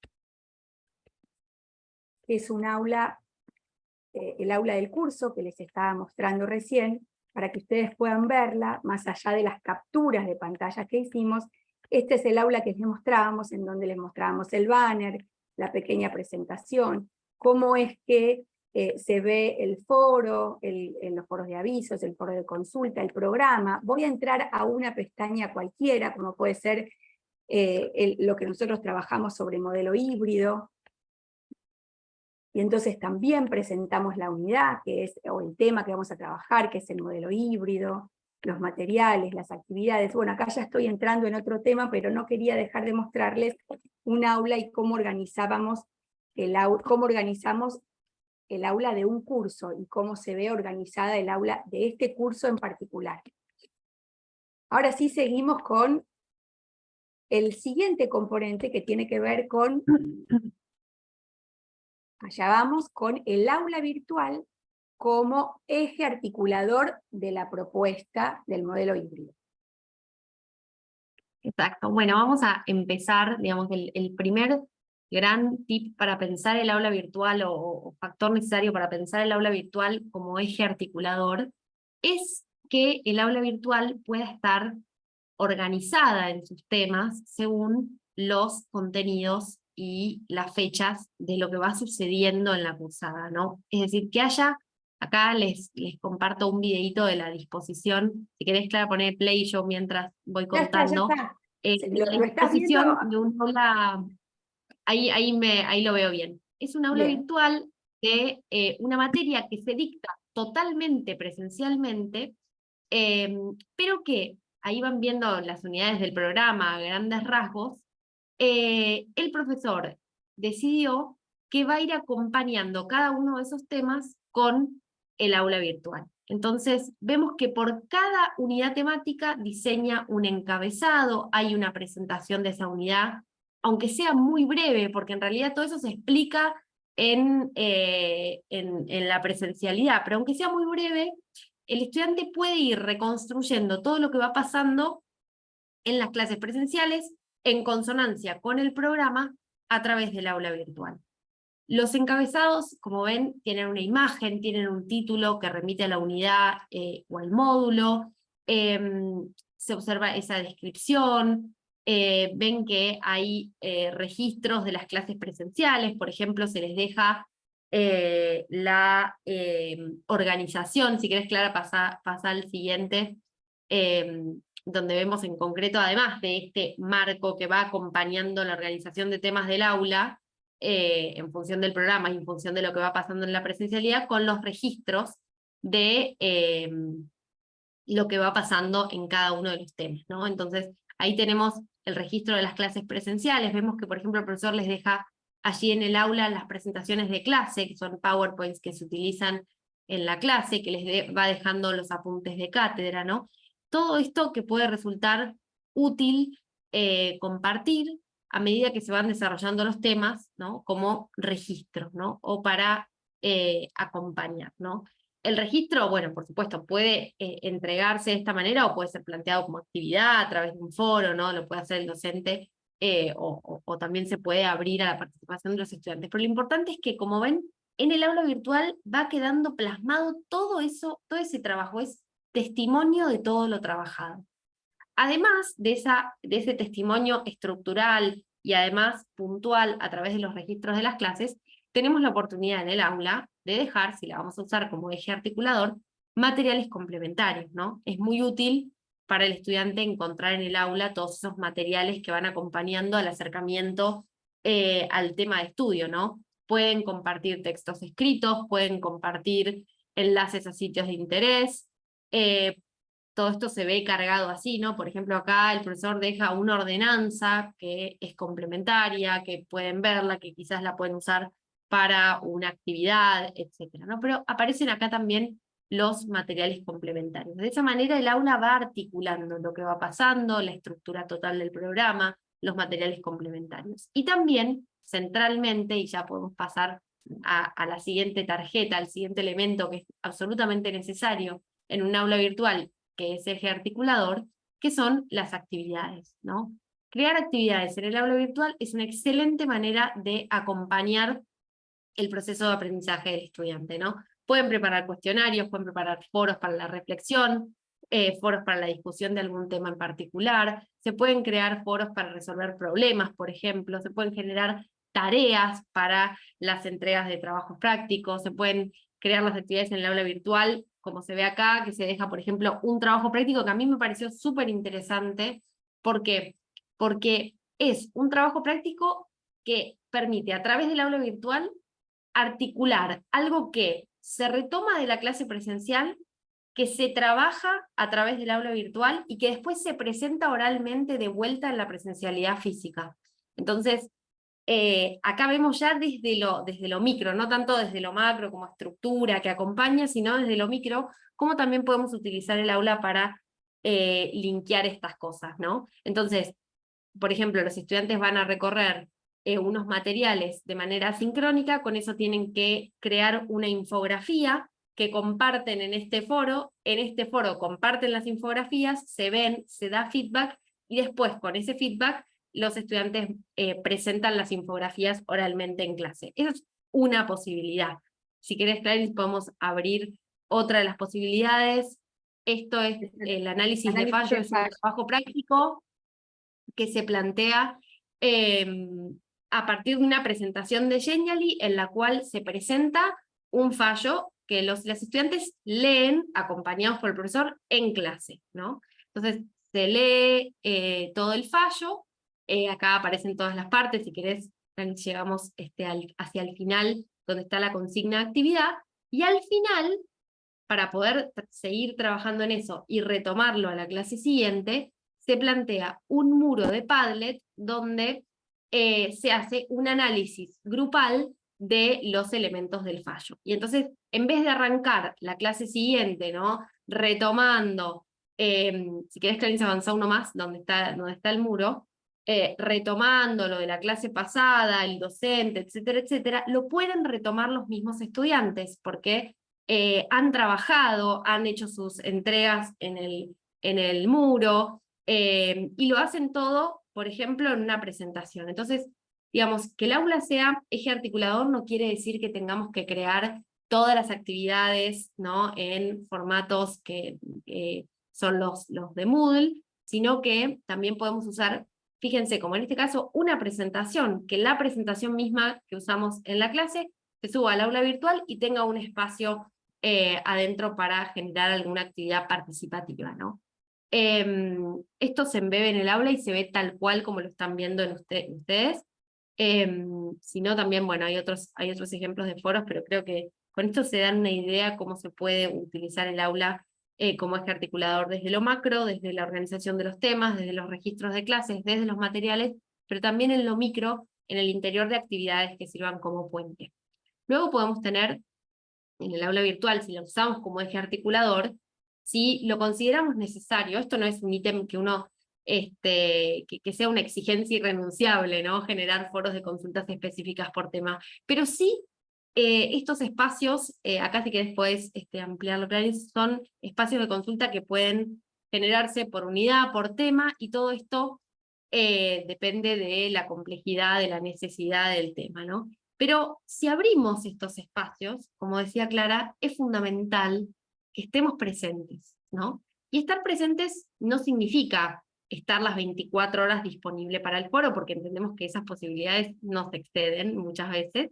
que es un aula, el aula del curso que les estaba mostrando recién. para que ustedes puedan verla, más allá de las capturas de pantalla que hicimos. Este es el aula que les mostrábamos, en donde les mostrábamos el banner, la pequeña presentación, cómo es que se ve el foro, los foros de avisos, el foro de consulta, el programa. Voy a entrar a una pestaña cualquiera, como puede ser lo que nosotros trabajamos sobre modelo híbrido, y entonces también presentamos la unidad, o el tema que vamos a trabajar, que es el modelo híbrido, los materiales, las actividades. Bueno, acá ya estoy entrando en otro tema, pero no quería dejar de mostrarles un aula y cómo organizamos el aula de un curso, y cómo se ve organizada el aula de este curso en particular. Ahora sí seguimos con el siguiente componente, que tiene que ver con, allá vamos, con el aula virtual como eje articulador de la propuesta del modelo híbrido. Exacto. Bueno, vamos a empezar, digamos, el primer gran tip para pensar el aula virtual, o factor necesario para pensar el aula virtual como eje articulador, es que el aula virtual pueda estar organizada en sus temas según los contenidos y las fechas de lo que va sucediendo en la cursada, ¿no? Es decir, que haya, acá les comparto un videito de la disposición, si querés, Clara, poner play yo mientras voy contando. Ya está. La ¿Lo estás disposición viendo? de un aula, ahí lo veo bien. Es un aula Bien. virtual de una materia que se dicta totalmente presencialmente, pero que ahí van viendo las unidades del programa a grandes rasgos. El profesor decidió que va a ir acompañando cada uno de esos temas con el aula virtual. Entonces, vemos que por cada unidad temática diseña un encabezado, hay una presentación de esa unidad, aunque sea muy breve, porque en realidad todo eso se explica en la presencialidad, pero aunque sea muy breve, el estudiante puede ir reconstruyendo todo lo que va pasando en las clases presenciales en consonancia con el programa a través del aula virtual. Los encabezados, como ven, tienen una imagen, tienen un título que remite a la unidad o al módulo, se observa esa descripción, ven que hay registros de las clases presenciales, por ejemplo, se les deja la organización. Si querés, Clara, pasa al siguiente, donde vemos en concreto, además de este marco que va acompañando la organización de temas del aula, en función del programa y en función de lo que va pasando en la presencialidad, con los registros de lo que va pasando en cada uno de los temas, ¿no? Entonces, ahí tenemos el registro de las clases presenciales. Vemos que, por ejemplo, el profesor les deja allí en el aula las presentaciones de clase, que son PowerPoints que se utilizan en la clase, que les va dejando los apuntes de cátedra, ¿no? Todo esto que puede resultar útil compartir a medida que se van desarrollando los temas, ¿no? Como registros, ¿no? O para acompañar, ¿no? El registro, bueno, por supuesto, puede entregarse de esta manera o puede ser planteado como actividad a través de un foro, ¿no? Lo puede hacer el docente o también se puede abrir a la participación de los estudiantes. Pero lo importante es que, como ven, en el aula virtual va quedando plasmado todo eso, todo ese trabajo, es testimonio de todo lo trabajado. Además de ese testimonio estructural y además puntual a través de los registros de las clases, tenemos la oportunidad en el aula de dejar, si la vamos a usar como eje articulador, materiales complementarios, ¿no? Es muy útil para el estudiante encontrar en el aula todos esos materiales que van acompañando al acercamiento al tema de estudio, ¿no? Pueden compartir textos escritos, pueden compartir enlaces a sitios de interés, todo esto se ve cargado así, ¿no? Por ejemplo, acá el profesor deja una ordenanza que es complementaria, que pueden verla, que quizás la pueden usar para una actividad, etcétera, ¿no? Pero aparecen acá también los materiales complementarios. De esa manera el aula va articulando lo que va pasando, la estructura total del programa, los materiales complementarios. Y también, centralmente, y ya podemos pasar a la siguiente tarjeta, al siguiente elemento que es absolutamente necesario en un aula virtual, que es eje articulador, que son las actividades, ¿no? Crear actividades en el aula virtual es una excelente manera de acompañar el proceso de aprendizaje del estudiante, ¿no? Pueden preparar cuestionarios, pueden preparar foros para la reflexión, foros para la discusión de algún tema en particular, se pueden crear foros para resolver problemas, por ejemplo, se pueden generar tareas para las entregas de trabajos prácticos, se pueden crear las actividades en el aula virtual, como se ve acá, que se deja, por ejemplo, un trabajo práctico que a mí me pareció súper interesante. ¿Por qué? Porque es un trabajo práctico que permite, a través del aula virtual, articular algo que se retoma de la clase presencial, que se trabaja a través del aula virtual y que después se presenta oralmente de vuelta en la presencialidad física. Entonces, acá vemos ya desde lo micro, no tanto desde lo macro como estructura que acompaña, sino desde lo micro, cómo también podemos utilizar el aula para linkear estas cosas, ¿no? Entonces, por ejemplo, los estudiantes van a recorrer unos materiales de manera asincrónica, con eso tienen que crear una infografía que comparten en este foro comparten las infografías, se ven, se da feedback, y después con ese feedback los estudiantes presentan las infografías oralmente en clase. Esa es una posibilidad. Si querés, Clarice, podemos abrir otra de las posibilidades. Esto es el análisis de fallo, es un trabajo práctico que se plantea a partir de una presentación de Genially, en la cual se presenta un fallo que los estudiantes leen acompañados por el profesor en clase, ¿no? Entonces se lee todo el fallo, acá aparecen todas las partes, si querés llegamos hacia el final, donde está la consigna de actividad, y al final, para poder seguir trabajando en eso y retomarlo a la clase siguiente, se plantea un muro de Padlet donde se hace un análisis grupal de los elementos del fallo. Y entonces, en vez de arrancar la clase siguiente, ¿no? Retomando, si querés, Clarice, avanza uno más, donde está el muro, retomando lo de la clase pasada, el docente, etcétera, etcétera, lo pueden retomar los mismos estudiantes, porque han trabajado, han hecho sus entregas en el muro, y lo hacen todo, por ejemplo, en una presentación. Entonces, digamos, que el aula sea eje articulador no quiere decir que tengamos que crear todas las actividades, ¿no? En formatos que son los de Moodle, sino que también podemos usar, fíjense, como en este caso, una presentación, que la presentación misma que usamos en la clase se suba al aula virtual y tenga un espacio adentro para generar alguna actividad participativa, ¿no? Esto se embebe en el aula y se ve tal cual como lo están viendo en ustedes. Si no, también, bueno, hay otros ejemplos de foros, pero creo que con esto se dan una idea cómo se puede utilizar el aula como eje articulador desde lo macro, desde la organización de los temas, desde los registros de clases, desde los materiales, pero también en lo micro, en el interior de actividades que sirvan como puente. Luego podemos tener en el aula virtual, si lo usamos como eje articulador, si lo consideramos necesario, esto no es un ítem que uno, que sea una exigencia irrenunciable, ¿no? Generar foros de consultas específicas por tema, pero sí estos espacios, acá si querés podés ampliarlo, Clarice, son espacios de consulta que pueden generarse por unidad, por tema, y todo esto depende de la complejidad, de la necesidad del tema, ¿no? Pero si abrimos estos espacios, como decía Clara, es fundamental que estemos presentes, ¿no? Y estar presentes no significa estar las 24 horas disponible para el foro, porque entendemos que esas posibilidades no se exceden muchas veces,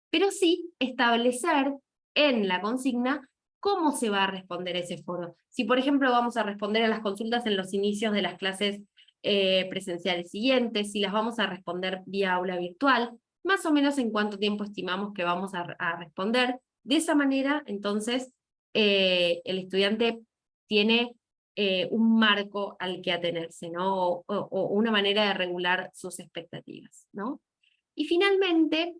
pero sí establecer en la consigna cómo se va a responder ese foro. Si, por ejemplo, vamos a responder a las consultas en los inicios de las clases presenciales siguientes, si las vamos a responder vía aula virtual, más o menos en cuánto tiempo estimamos que vamos a responder. De esa manera, entonces, el estudiante tiene un marco al que atenerse, ¿no? O una manera de regular sus expectativas, ¿no? Y finalmente,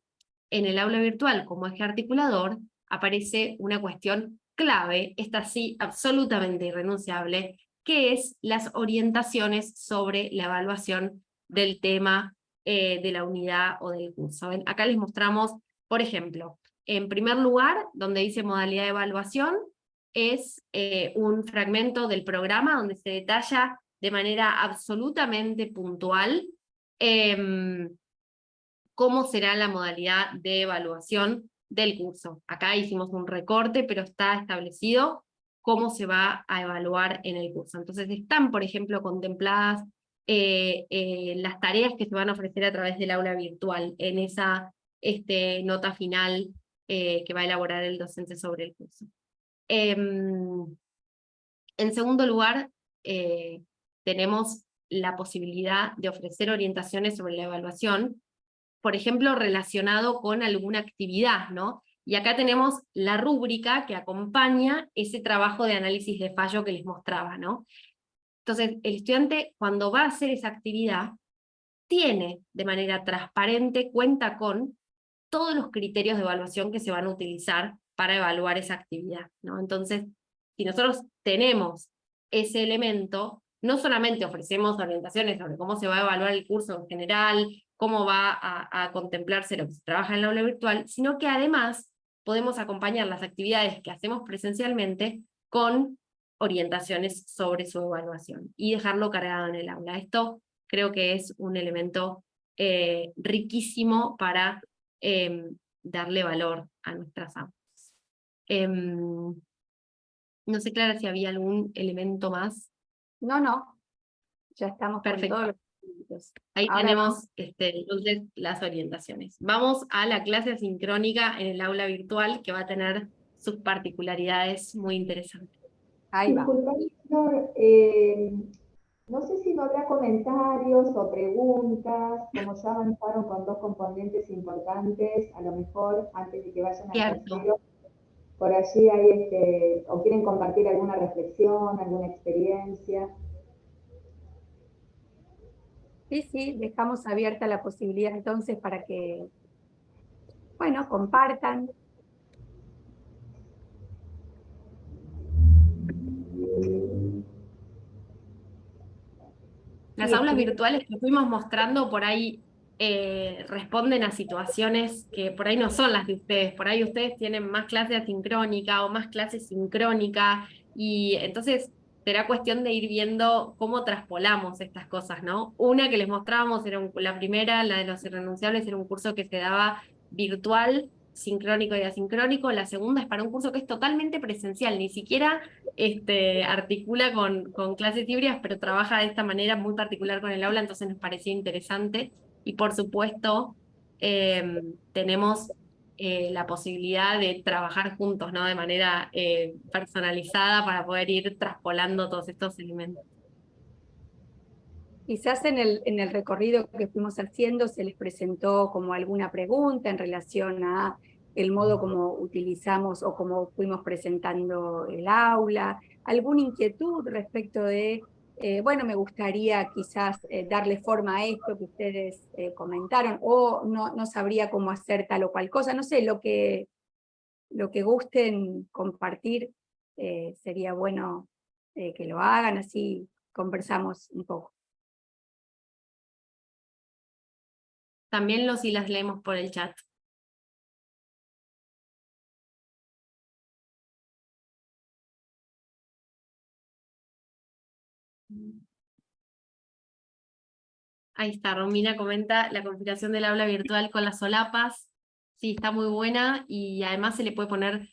en el aula virtual como eje articulador, aparece una cuestión clave, esta sí absolutamente irrenunciable, que es las orientaciones sobre la evaluación del tema de la unidad o del curso. ¿Ven? Acá les mostramos, por ejemplo, en primer lugar, donde dice modalidad de evaluación, es un fragmento del programa donde se detalla de manera absolutamente puntual cómo será la modalidad de evaluación del curso. Acá hicimos un recorte, pero está establecido cómo se va a evaluar en el curso. Entonces están, por ejemplo, contempladas las tareas que se van a ofrecer a través del aula virtual en esa nota final que va a elaborar el docente sobre el curso. En segundo lugar, tenemos la posibilidad de ofrecer orientaciones sobre la evaluación, por ejemplo, relacionado con alguna actividad, ¿no? Y acá tenemos la rúbrica que acompaña ese trabajo de análisis de fallo que les mostraba, ¿no? Entonces, el estudiante, cuando va a hacer esa actividad, tiene de manera transparente, cuenta con todos los criterios de evaluación que se van a utilizar para evaluar esa actividad, ¿no? Entonces, si nosotros tenemos ese elemento, no solamente ofrecemos orientaciones sobre cómo se va a evaluar el curso en general, cómo va a contemplarse lo que se trabaja en la aula virtual, sino que además podemos acompañar las actividades que hacemos presencialmente con orientaciones sobre su evaluación y dejarlo cargado en el aula. Esto creo que es un elemento riquísimo para darle valor a nuestras aulas. No sé, Clara, si había algún elemento más. No, ya estamos Perfecto. con todos los puntos. Ahí Ahora tenemos entonces las orientaciones. Vamos a la clase asincrónica en el aula virtual, que va a tener sus particularidades muy interesantes. ahí va. Disculpame, Flor, no sé si no habrá comentarios o preguntas, como ya avanzaron con dos componentes importantes, a lo mejor antes de que vayan al Cierto. tercero, por allí hay o quieren compartir alguna reflexión, alguna experiencia. Sí, dejamos abierta la posibilidad entonces para que, bueno, compartan. Las Sí, aulas escribir. virtuales que fuimos mostrando por ahí responden a situaciones que por ahí no son las de ustedes. Por ahí ustedes tienen más clase asincrónica o más clase sincrónica, y entonces será cuestión de ir viendo cómo traspolamos estas cosas, ¿no? Una que les mostrábamos era la primera, la de los irrenunciables, era un curso que se daba virtual, sincrónico y asincrónico. La segunda es para un curso que es totalmente presencial, ni siquiera articula con clases híbridas, pero trabaja de esta manera muy particular con el aula, entonces nos parecía interesante. Y por supuesto, tenemos la posibilidad de trabajar juntos, ¿no? De manera personalizada para poder ir traspolando todos estos elementos. Quizás en el recorrido que fuimos haciendo se les presentó como alguna pregunta en relación a el modo como utilizamos o como fuimos presentando el aula, alguna inquietud respecto de, bueno, me gustaría quizás darle forma a esto que ustedes comentaron, o no sabría cómo hacer tal o cual cosa, no sé, lo que gusten compartir, sería bueno que lo hagan, así conversamos un poco. También los y las leemos por el chat. Ahí está, Romina comenta la configuración del aula virtual con las solapas. Sí, está muy buena, y además se le puede poner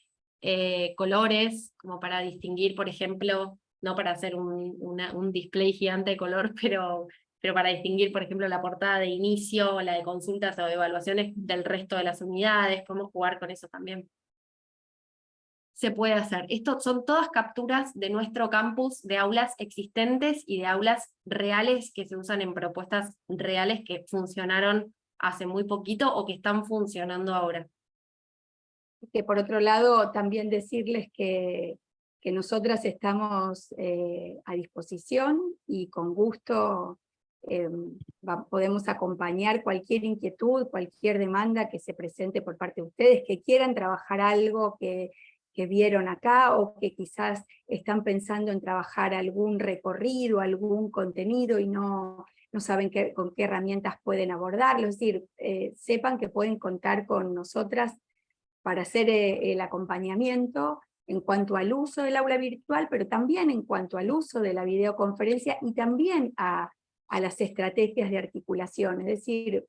colores, como para distinguir, por ejemplo, no para hacer un display gigante de color, pero para distinguir, por ejemplo, la portada de inicio, la de consultas o de evaluaciones del resto de las unidades. Podemos jugar con eso también. Se puede hacer. Esto son todas capturas de nuestro campus, de aulas existentes y de aulas reales que se usan en propuestas reales que funcionaron hace muy poquito o que están funcionando ahora. Que por otro lado también decirles que nosotras estamos a disposición y con gusto podemos acompañar cualquier inquietud, cualquier demanda que se presente por parte de ustedes, que quieran trabajar algo que vieron acá, o que quizás están pensando en trabajar algún recorrido, algún contenido y no saben con qué herramientas pueden abordarlo. Es decir, sepan que pueden contar con nosotras para hacer el acompañamiento en cuanto al uso del aula virtual, pero también en cuanto al uso de la videoconferencia y también a las estrategias de articulación. Es decir,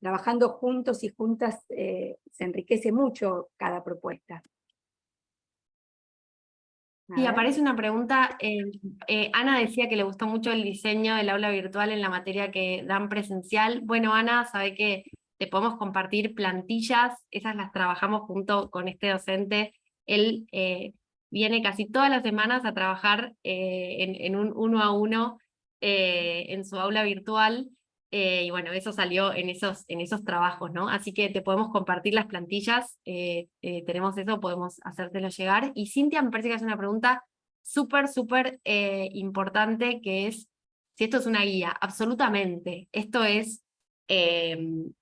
trabajando juntos y juntas se enriquece mucho cada propuesta. Y aparece una pregunta, Ana decía que le gustó mucho el diseño del aula virtual en la materia que dan presencial. Bueno, Ana, sabe que te podemos compartir plantillas, esas las trabajamos junto con este docente. Él viene casi todas las semanas a trabajar en un 1 a 1 en su aula virtual, y bueno, eso salió en esos trabajos, ¿no? Así que te podemos compartir las plantillas, tenemos eso, podemos hacértelo llegar. Y Cintia me parece que hace una pregunta súper, súper importante, que es si esto es una guía. Absolutamente. Esto es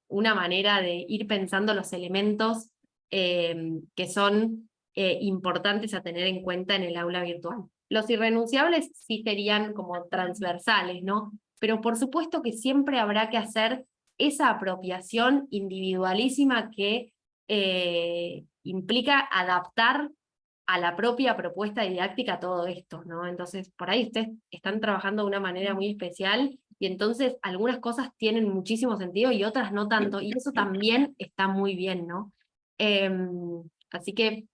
una manera de ir pensando los elementos que son importantes a tener en cuenta en el aula virtual. Los irrenunciables sí serían como transversales, ¿no? Pero por supuesto que siempre habrá que hacer esa apropiación individualísima que implica adaptar a la propia propuesta didáctica todo esto, ¿no? Entonces, por ahí ustedes están trabajando de una manera muy especial, y entonces algunas cosas tienen muchísimo sentido y otras no tanto, y eso también está muy bien, ¿no? Así que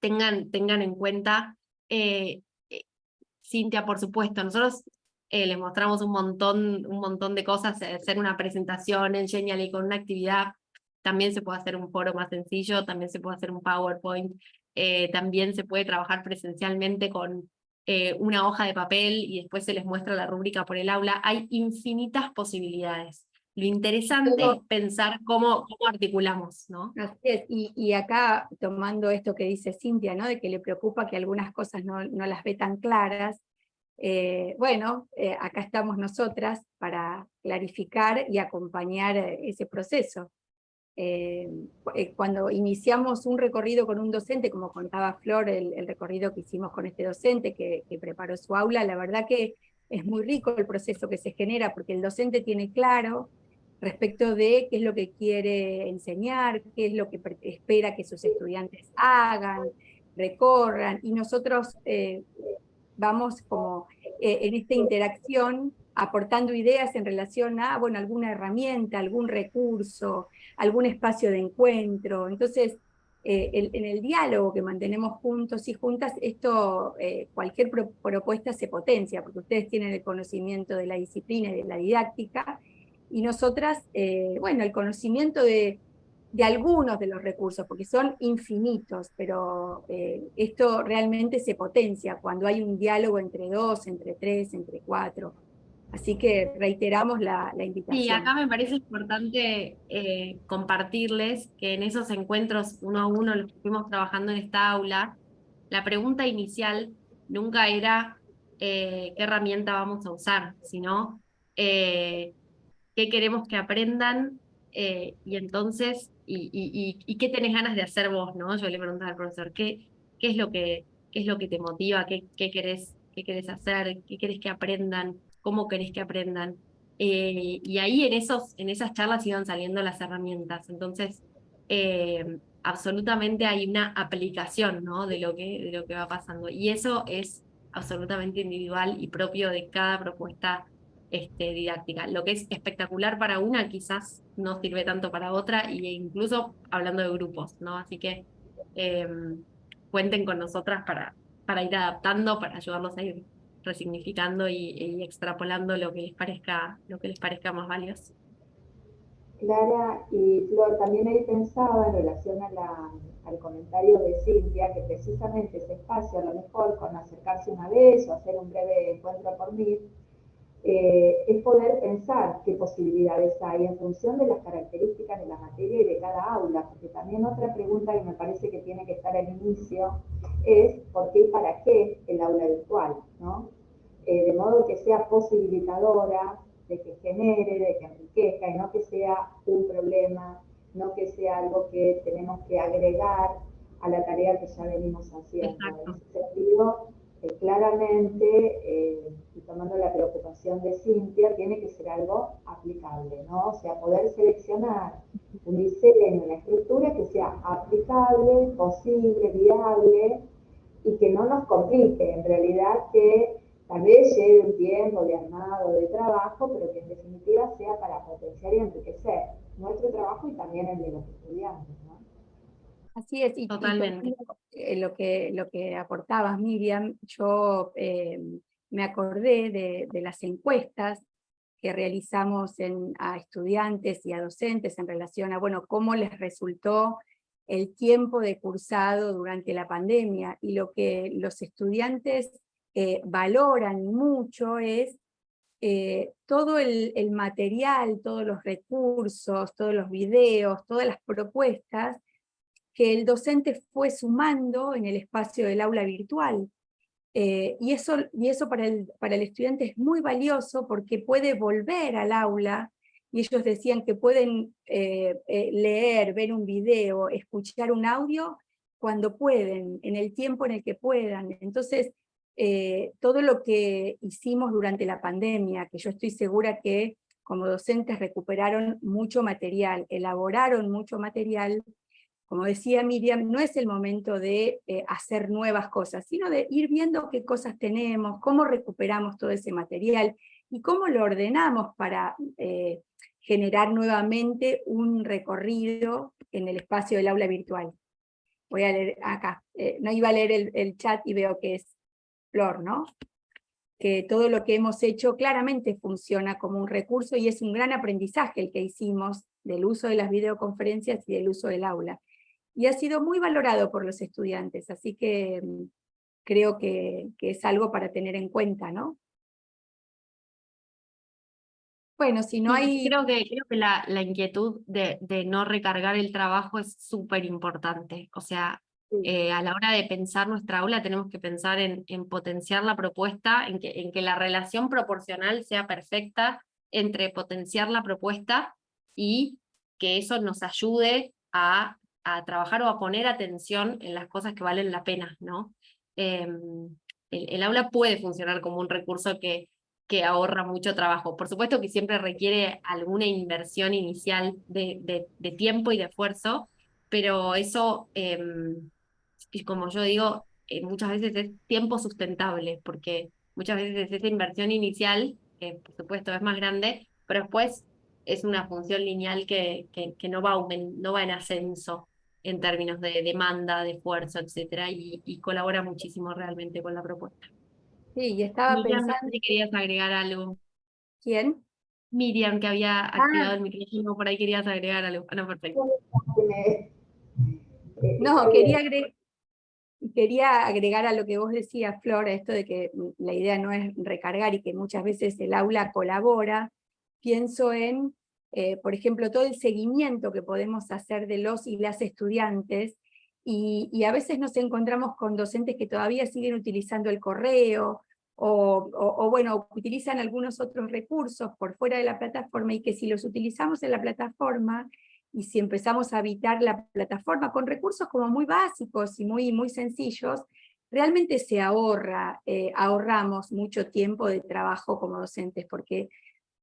tengan en cuenta, Cintia, por supuesto, nosotros les mostramos un montón de cosas, hacer una presentación en Genially con una actividad, también se puede hacer un foro más sencillo, también se puede hacer un PowerPoint, también se puede trabajar presencialmente con una hoja de papel y después se les muestra la rúbrica por el aula. Hay infinitas posibilidades. Lo interesante es pensar cómo articulamos, ¿no? Así es, y acá tomando esto que dice Cintia, ¿no? De que le preocupa que algunas cosas no las ve tan claras, acá estamos nosotras para clarificar y acompañar ese proceso. Cuando iniciamos un recorrido con un docente, como contaba Flor, el recorrido que hicimos con este docente que preparó su aula, la verdad que es muy rico el proceso que se genera, porque el docente tiene claro respecto de qué es lo que quiere enseñar, qué es lo que espera que sus estudiantes hagan, recorran, y nosotros vamos como en esta interacción aportando ideas en relación a, bueno, alguna herramienta, algún recurso, algún espacio de encuentro. Entonces, en el diálogo que mantenemos juntos y juntas, esto, cualquier propuesta se potencia, porque ustedes tienen el conocimiento de la disciplina y de la didáctica, y nosotras, el conocimiento de algunos de los recursos, porque son infinitos, pero esto realmente se potencia cuando hay un diálogo entre 2, entre 3, entre 4. Así que reiteramos la invitación. Sí, acá me parece importante compartirles que en esos encuentros 1 a 1, los que fuimos trabajando en esta aula, la pregunta inicial nunca era qué herramienta vamos a usar, sino qué queremos que aprendan, y entonces, y qué tenés ganas de hacer vos, ¿no? Yo le preguntaba al profesor, qué es lo que te motiva? ¿Qué querés hacer? ¿Qué querés que aprendan? ¿Cómo querés que aprendan? Y ahí en esas charlas iban saliendo las herramientas. Entonces, absolutamente hay una aplicación, ¿no? de lo que va pasando. Y eso es absolutamente individual y propio de cada propuesta didáctica. Lo que es espectacular para una quizás no sirve tanto para otra, e incluso hablando de grupos, ¿no? Así que cuenten con nosotras para ir adaptando, para ayudarlos a ir resignificando y extrapolando lo que les parezca más valioso. Clara y Flor, también ahí pensaba en relación al comentario de Cintia, que precisamente ese espacio, a lo mejor con acercarse una vez o hacer un breve encuentro por Meet, es poder pensar qué posibilidades hay en función de las características de la materia y de cada aula, porque también otra pregunta que me parece que tiene que estar al inicio es ¿por qué y para qué el aula virtual? ¿No? De modo que sea posibilitadora, de que genere, de que enriquezca, y no que sea un problema, no que sea algo que tenemos que agregar a la tarea que ya venimos haciendo. Exacto. En ese sentido, claramente, y tomando la preocupación de Cintia, tiene que ser algo aplicable, ¿no? O sea, poder seleccionar un diseño, una estructura que sea aplicable, posible, viable, y que no nos complique, en realidad que Tal vez lleve un tiempo de armado, de trabajo, pero que en definitiva sea para potenciar y enriquecer nuestro trabajo y también el de los estudiantes, ¿no? Así es, y Totalmente. lo que aportabas, Miriam, yo me acordé de las encuestas que realizamos a estudiantes y a docentes en relación a, bueno, cómo les resultó el tiempo de cursado durante la pandemia, y lo que los estudiantes valoran mucho es todo el material, todos los recursos, todos los videos, todas las propuestas que el docente fue sumando en el espacio del aula virtual. Y eso para el estudiante es muy valioso porque puede volver al aula, y ellos decían que pueden leer, ver un video, escuchar un audio cuando pueden, en el tiempo en el que puedan. Entonces, todo lo que hicimos durante la pandemia, que yo estoy segura que como docentes recuperaron mucho material, elaboraron mucho material. Como decía Miriam, no es el momento de hacer nuevas cosas, sino de ir viendo qué cosas tenemos, cómo recuperamos todo ese material y cómo lo ordenamos para generar nuevamente un recorrido en el espacio del aula virtual. Voy a leer acá, no iba a leer el chat y veo que es Flor, ¿no? Que todo lo que hemos hecho claramente funciona como un recurso y es un gran aprendizaje el que hicimos del uso de las videoconferencias y del uso del aula. Y ha sido muy valorado por los estudiantes, así que creo que es algo para tener en cuenta, ¿no? Bueno, si no Sí, hay... creo que la inquietud de no recargar el trabajo es súper importante. O sea, a la hora de pensar nuestra aula tenemos que pensar en potenciar la propuesta, en que la relación proporcional sea perfecta entre potenciar la propuesta y que eso nos ayude a trabajar o a poner atención en las cosas que valen la pena, ¿no? El aula puede funcionar como un recurso que ahorra mucho trabajo. Por supuesto que siempre requiere alguna inversión inicial de tiempo y de esfuerzo, pero eso, y como yo digo, muchas veces es tiempo sustentable, porque muchas veces esa inversión inicial, por supuesto, es más grande, pero después es una función lineal que no no va en ascenso en términos de demanda, de esfuerzo, etcétera, y colabora muchísimo realmente con la propuesta. Sí, y estaba Miriam, no sé pensando... si querías agregar algo. ¿Quién? Miriam, que había activado Ah, el micrófono, por ahí querías agregar algo. Ah, no, perfecto. no, quería agregar a lo que vos decías, Flora, esto de que la idea no es recargar y que muchas veces el aula colabora. Pienso en, por ejemplo, todo el seguimiento que podemos hacer de los y las estudiantes, y a veces nos encontramos con docentes que todavía siguen utilizando el correo, o bueno, utilizan algunos otros recursos por fuera de la plataforma, y que si los utilizamos en la plataforma, y si empezamos a habitar la plataforma con recursos como muy básicos y muy sencillos, realmente se ahorramos mucho tiempo de trabajo como docentes, porque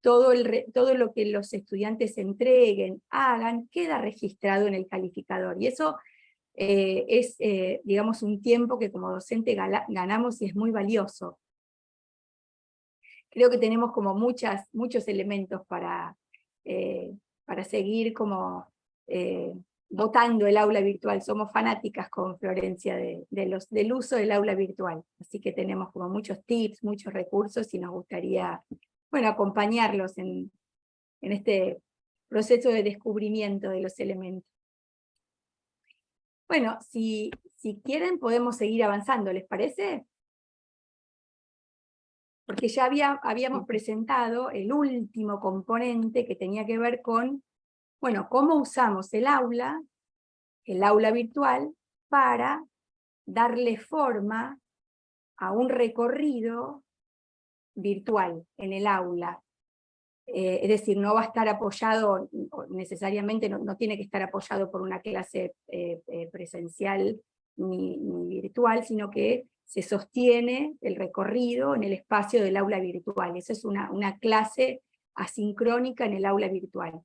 todo lo que los estudiantes entreguen, hagan, queda registrado en el calificador. Y eso es, digamos, un tiempo que como docente ganamos y es muy valioso. Creo que tenemos como muchos elementos para seguir como votando el aula virtual. Somos fanáticas con Florencia del uso del aula virtual, así que tenemos como muchos tips, muchos recursos, y nos gustaría, bueno, acompañarlos en este proceso de descubrimiento de los elementos. Bueno, si quieren podemos seguir avanzando, ¿les parece? Porque ya habíamos presentado el último componente que tenía que ver con, bueno, cómo usamos el aula virtual, para darle forma a un recorrido virtual en el aula. Es decir, no va a estar apoyado, necesariamente no tiene que estar apoyado por una clase presencial ni virtual, sino que se sostiene el recorrido en el espacio del aula virtual. Esa es una clase asincrónica en el aula virtual.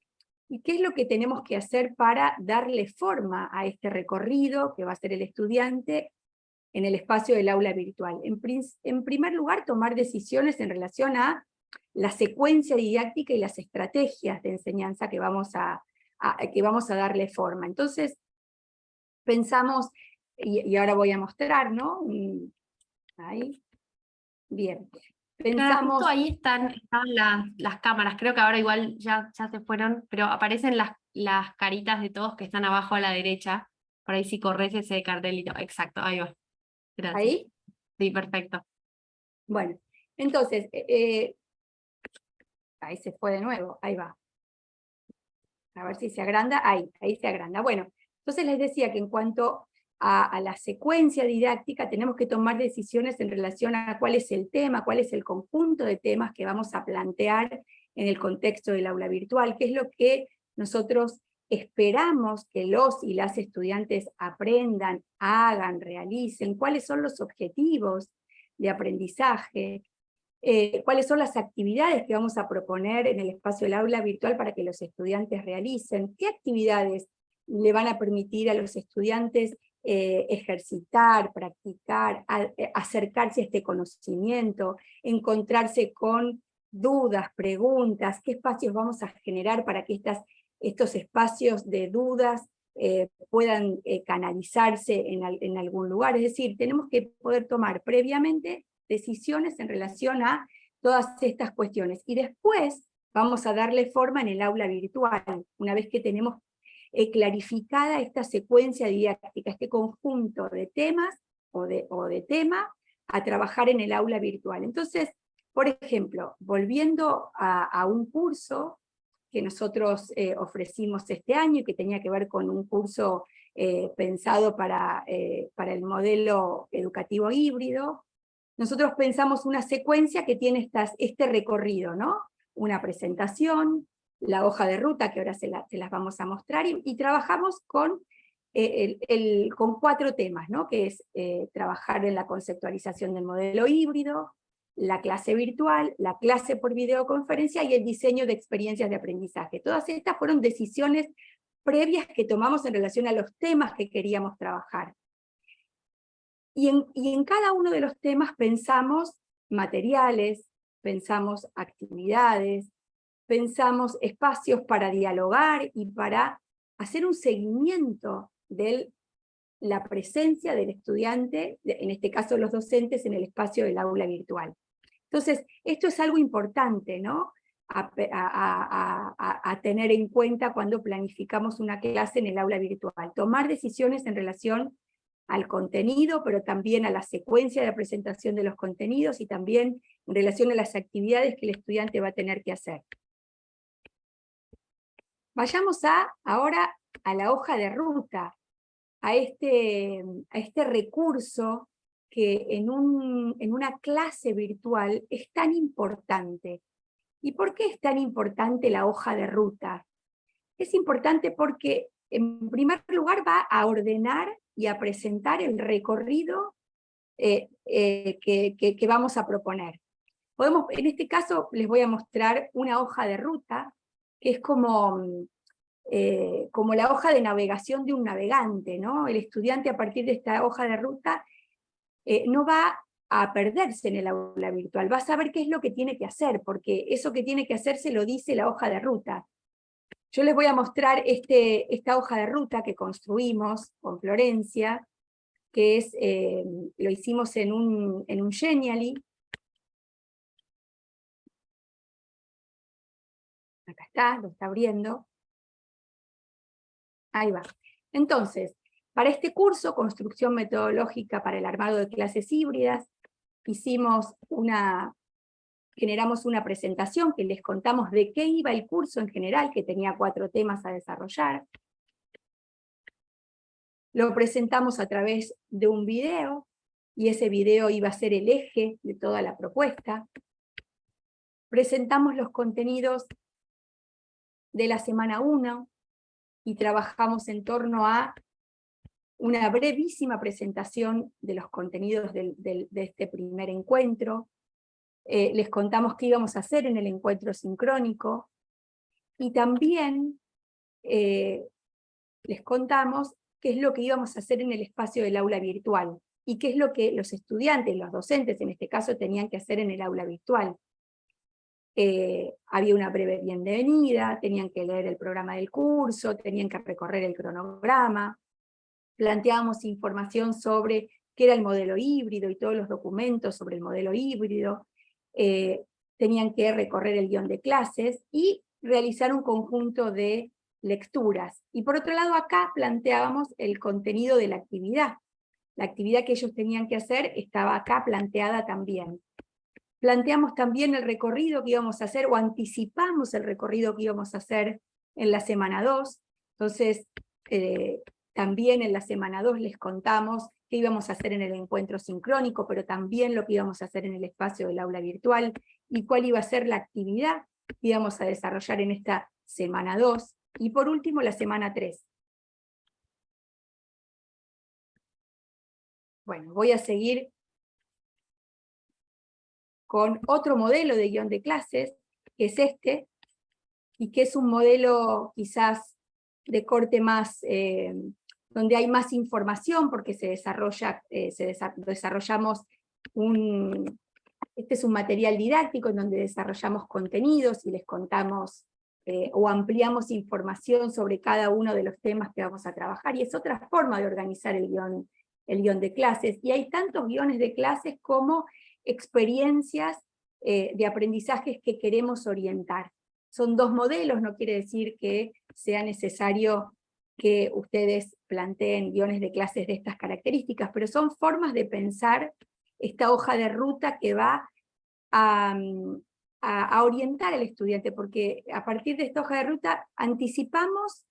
¿Y qué es lo que tenemos que hacer para darle forma a este recorrido que va a hacer el estudiante en el espacio del aula virtual. En primer lugar, tomar decisiones en relación a la secuencia didáctica y las estrategias de enseñanza que vamos a darle forma. Entonces, pensamos, y ahora voy a mostrar, ¿no? Ahí. Bien. Pensamos... Justo ahí estaban las cámaras, creo que ahora igual ya se fueron, pero aparecen las caritas de todos que están abajo a la derecha. Por ahí si corres ese cartelito. Exacto, ahí va. Gracias. ¿Ahí? Sí, perfecto. Bueno, entonces, ahí se fue de nuevo, ahí va. A ver si se agranda, ahí se agranda. Bueno, entonces les decía que en cuanto a la secuencia didáctica tenemos que tomar decisiones en relación a cuál es el tema, cuál es el conjunto de temas que vamos a plantear en el contexto del aula virtual, qué es lo que nosotros esperamos que los y las estudiantes aprendan, hagan, realicen, cuáles son los objetivos de aprendizaje, cuáles son las actividades que vamos a proponer en el espacio del aula virtual para que los estudiantes realicen, qué actividades le van a permitir a los estudiantes ejercitar, practicar, acercarse a este conocimiento, encontrarse con dudas, preguntas, qué espacios vamos a generar para que estos espacios de dudas puedan canalizarse en algún lugar. Es decir, tenemos que poder tomar previamente decisiones en relación a todas estas cuestiones. Y después vamos a darle forma en el aula virtual, una vez que tenemos clarificada esta secuencia didáctica, este conjunto de temas o de tema a trabajar en el aula virtual. Entonces, por ejemplo, volviendo a un curso que nosotros ofrecimos este año y que tenía que ver con un curso pensado para el modelo educativo híbrido, nosotros pensamos una secuencia que tiene este recorrido, ¿no? Una presentación, la hoja de ruta, que ahora se las vamos a mostrar, y trabajamos con 4 temas, ¿no? Que es trabajar en la conceptualización del modelo híbrido, la clase virtual, la clase por videoconferencia y el diseño de experiencias de aprendizaje. Todas estas fueron decisiones previas que tomamos en relación a los temas que queríamos trabajar. Y en cada uno de los temas pensamos materiales, pensamos actividades, pensamos espacios para dialogar y para hacer un seguimiento de la presencia del estudiante, en este caso los docentes, en el espacio del aula virtual. Entonces, esto es algo importante, ¿no? A tener en cuenta cuando planificamos una clase en el aula virtual. Tomar decisiones en relación al contenido, pero también a la secuencia de presentación de los contenidos y también en relación a las actividades que el estudiante va a tener que hacer. Vayamos ahora a la hoja de ruta, a este recurso que en una clase virtual es tan importante. ¿Y por qué es tan importante la hoja de ruta? Es importante porque, en primer lugar, va a ordenar y a presentar el recorrido que vamos a proponer. En este caso les voy a mostrar una hoja de ruta, que es como la hoja de navegación de un navegante, ¿no? El estudiante a partir de esta hoja de ruta no va a perderse en el aula virtual, va a saber qué es lo que tiene que hacer, porque eso que tiene que hacer se lo dice la hoja de ruta. Yo les voy a mostrar esta hoja de ruta que construimos con Florencia, que lo hicimos en un Genially. Acá está, lo está abriendo. Ahí va. Entonces, para este curso, Construcción Metodológica para el Armado de Clases Híbridas, generamos una presentación que les contamos de qué iba el curso en general, que tenía 4 temas a desarrollar. Lo presentamos a través de un video, y ese video iba a ser el eje de toda la propuesta. Presentamos los contenidos de la semana 1, y trabajamos en torno a una brevísima presentación de los contenidos de este primer encuentro. Les contamos qué íbamos a hacer en el encuentro sincrónico, y también les contamos qué es lo que íbamos a hacer en el espacio del aula virtual. y qué es lo que los estudiantes, los docentes en este caso, tenían que hacer en el aula virtual. Había una breve bienvenida, tenían que leer el programa del curso, tenían que recorrer el cronograma, planteábamos información sobre qué era el modelo híbrido y todos los documentos sobre el modelo híbrido, tenían que recorrer el guión de clases y realizar un conjunto de lecturas. Y por otro lado acá planteábamos el contenido de la actividad. La actividad que ellos tenían que hacer estaba acá planteada también. Planteamos también el recorrido que íbamos a hacer, o anticipamos el recorrido que íbamos a hacer en la semana 2. Entonces, también en la semana 2 les contamos qué íbamos a hacer en el encuentro sincrónico, pero también lo que íbamos a hacer en el espacio del aula virtual, y cuál iba a ser la actividad que íbamos a desarrollar en esta semana 2. Y por último, la semana 3. Bueno, voy a seguir con otro modelo de guión de clases, que es este, y que es un modelo quizás de corte más, donde hay más información, porque desarrollamos este es un material didáctico en donde desarrollamos contenidos y les contamos o ampliamos información sobre cada uno de los temas que vamos a trabajar, y es otra forma de organizar el guión de clases, y hay tantos guiones de clases como experiencias de aprendizajes que queremos orientar. Son dos modelos, no quiere decir que sea necesario que ustedes planteen guiones de clases de estas características, pero son formas de pensar esta hoja de ruta que va a orientar al estudiante, porque a partir de esta hoja de ruta anticipamos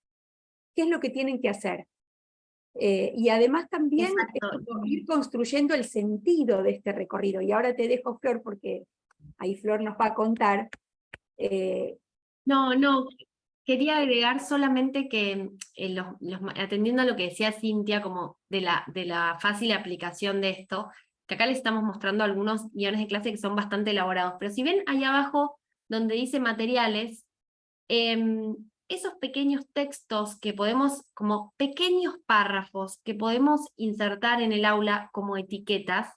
qué es lo que tienen que hacer. Y además también ir construyendo el sentido de este recorrido. Y ahora te dejo, Flor, porque ahí Flor nos va a contar. No, quería agregar solamente que atendiendo a lo que decía Cintia, como de la fácil aplicación de esto, que acá les estamos mostrando algunos guiones de clase que son bastante elaborados, pero si ven ahí abajo donde dice materiales, esos pequeños textos que podemos, como pequeños párrafos que podemos insertar en el aula como etiquetas,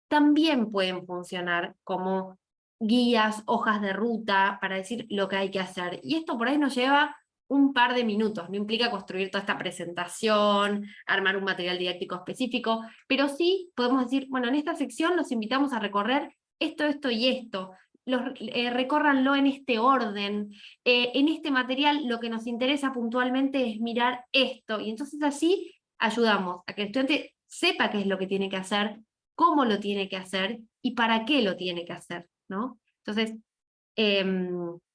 también pueden funcionar como guías, hojas de ruta, para decir lo que hay que hacer. Y esto por ahí nos lleva un par de minutos, no implica construir toda esta presentación, armar un material didáctico específico, pero sí podemos decir, bueno, en esta sección los invitamos a recorrer esto, esto y esto. Recórranlo en este orden, en este material lo que nos interesa puntualmente es mirar esto, y entonces así ayudamos a que el estudiante sepa qué es lo que tiene que hacer, cómo lo tiene que hacer y para qué lo tiene que hacer, ¿no? Entonces,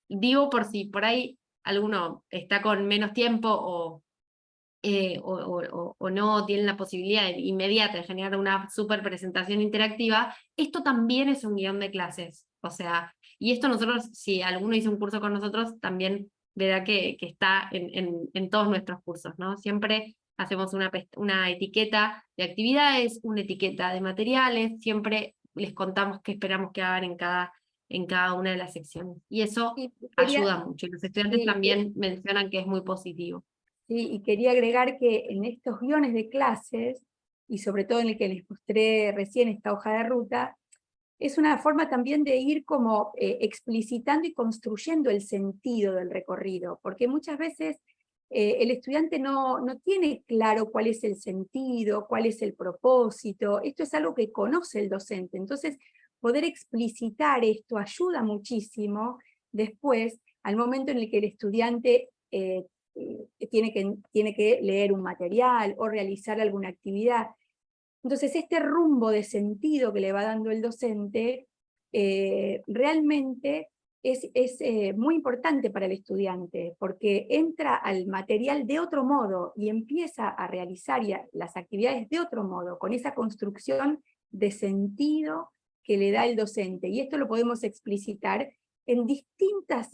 digo por si por ahí alguno está con menos tiempo o no tienen la posibilidad inmediata de generar una super presentación interactiva, esto también es un guión de clases. O sea, y esto nosotros, si alguno hizo un curso con nosotros, también verá que está en todos nuestros cursos, ¿no? Siempre hacemos una etiqueta de actividades, una etiqueta de materiales, siempre les contamos qué esperamos que hagan en cada una de las secciones. Y eso ayuda mucho. Y los estudiantes también mencionan que es muy positivo. Sí, y quería agregar que en estos guiones de clases, y sobre todo en el que les mostré recién esta hoja de ruta, es una forma también de ir como explicitando y construyendo el sentido del recorrido, porque muchas veces el estudiante no tiene claro cuál es el sentido, cuál es el propósito. Esto es algo que conoce el docente, entonces poder explicitar esto ayuda muchísimo después, al momento en el que el estudiante tiene que leer un material o realizar alguna actividad. Entonces este rumbo de sentido que le va dando el docente realmente es muy importante para el estudiante, porque entra al material de otro modo y empieza a realizar las actividades de otro modo, con esa construcción de sentido que le da el docente. Y esto lo podemos explicitar en distintos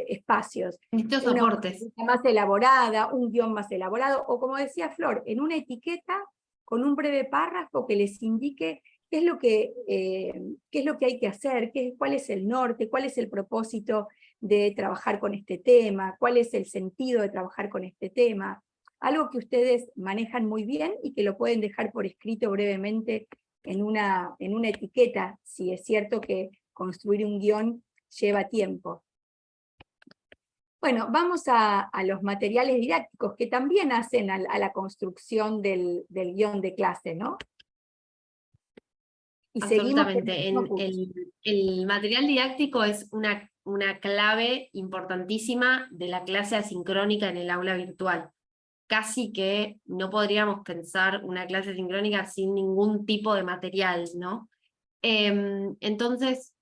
espacios. Distintos Una soportes. más elaborada, un guión más elaborado, o como decía Flor, en una etiqueta con un breve párrafo que les indique qué es lo que hay que hacer, cuál es el norte, cuál es el propósito de trabajar con este tema, cuál es el sentido de trabajar con este tema. algo que ustedes manejan muy bien y que lo pueden dejar por escrito brevemente en una etiqueta, si es cierto que construir un guión lleva tiempo. Bueno, vamos a los materiales didácticos que también hacen a la construcción del guión de clase, ¿no? Y Absolutamente. seguimos con El material didáctico es una clave importantísima de la clase asincrónica en el aula virtual. Casi que no podríamos pensar una clase asincrónica sin ningún tipo de material, ¿no? Entonces,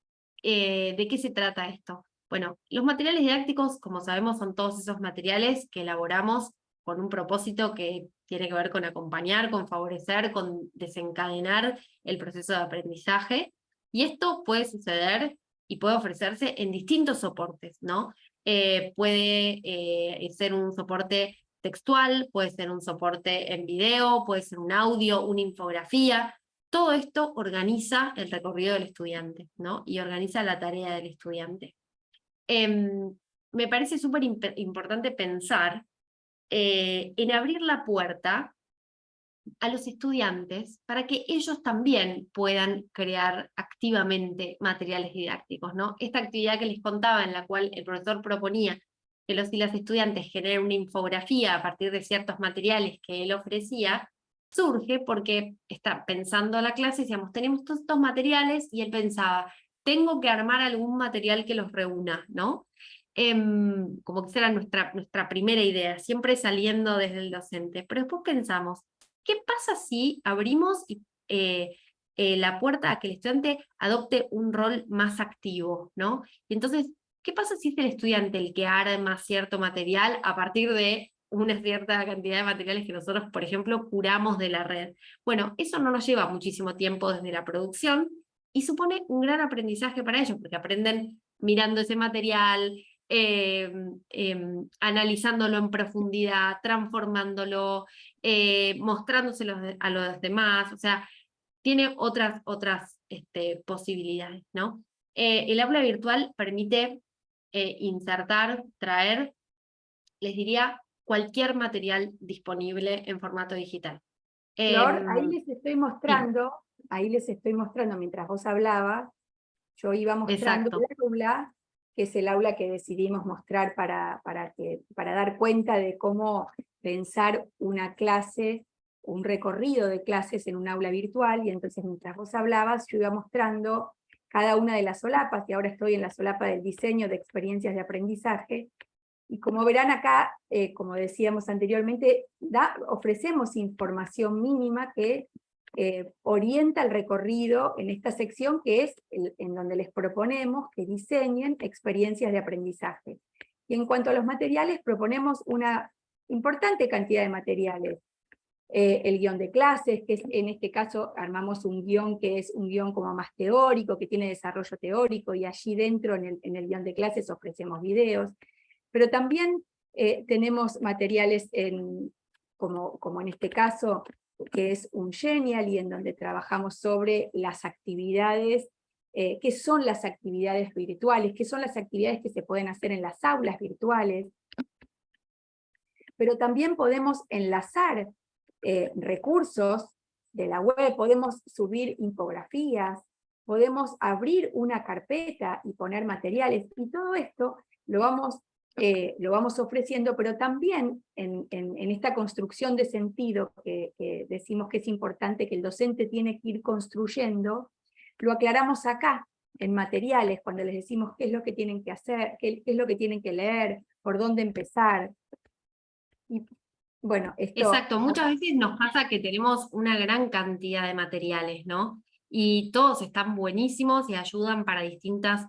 ¿de qué se trata esto? Bueno, los materiales didácticos, como sabemos, son todos esos materiales que elaboramos con un propósito que tiene que ver con acompañar, con favorecer, con desencadenar el proceso de aprendizaje, y esto puede suceder y puede ofrecerse en distintos soportes, ¿no? Puede ser un soporte textual, puede ser un soporte en video, puede ser un audio, una infografía. Todo esto organiza el recorrido del estudiante, ¿no? Y organiza la tarea del estudiante. Me parece súper importante pensar en abrir la puerta a los estudiantes para que ellos también puedan crear activamente materiales didácticos, ¿no? Esta actividad que les contaba, en la cual el profesor proponía que los y las estudiantes generen una infografía a partir de ciertos materiales que él ofrecía, surge porque está pensando la clase, decíamos, tenemos todos estos materiales, y él pensaba, tengo que armar algún material que los reúna, ¿no? Como que esa era nuestra primera idea, siempre saliendo desde el docente. Pero después pensamos, ¿qué pasa si abrimos la puerta a que el estudiante adopte un rol más activo, ¿no? Y entonces, ¿qué pasa si es el estudiante el que arma cierto material a partir de una cierta cantidad de materiales que nosotros, por ejemplo, curamos de la red? Bueno, eso no nos lleva muchísimo tiempo desde la producción y supone un gran aprendizaje para ellos, porque aprenden mirando ese material, analizándolo en profundidad, transformándolo, mostrándoselo a los demás, o sea, tiene otras posibilidades, ¿no? El aula virtual permite insertar, traer, les diría, cualquier material disponible en formato digital. Flor, ahí les estoy mostrando, mientras vos hablabas, yo iba mostrando Exacto. el aula, que es el aula que decidimos mostrar para dar cuenta de cómo pensar una clase, un recorrido de clases en un aula virtual, y entonces mientras vos hablabas, yo iba mostrando cada una de las solapas, y ahora estoy en la solapa del diseño de experiencias de aprendizaje, y como verán acá, como decíamos anteriormente, ofrecemos información mínima que orienta el recorrido en esta sección, que es en donde les proponemos que diseñen experiencias de aprendizaje. Y en cuanto a los materiales, proponemos una importante cantidad de materiales. El guión de clases, que es, en este caso armamos un guión que es un guión como más teórico, que tiene desarrollo teórico, y allí dentro en el guión de clases ofrecemos videos. Pero también tenemos materiales como en este caso, que es un Genial, y en donde trabajamos sobre las actividades, qué son las actividades virtuales, qué son las actividades que se pueden hacer en las aulas virtuales. Pero también podemos enlazar recursos de la web, podemos subir infografías, podemos abrir una carpeta y poner materiales, y todo esto lo vamos ofreciendo, pero también en esta construcción de sentido que decimos que es importante, que el docente tiene que ir construyendo, lo aclaramos acá, en materiales, cuando les decimos qué es lo que tienen que hacer, qué es lo que tienen que leer, por dónde empezar. Y bueno, esto... Exacto, muchas veces nos pasa que tenemos una gran cantidad de materiales, ¿no? Y todos están buenísimos y ayudan para distintos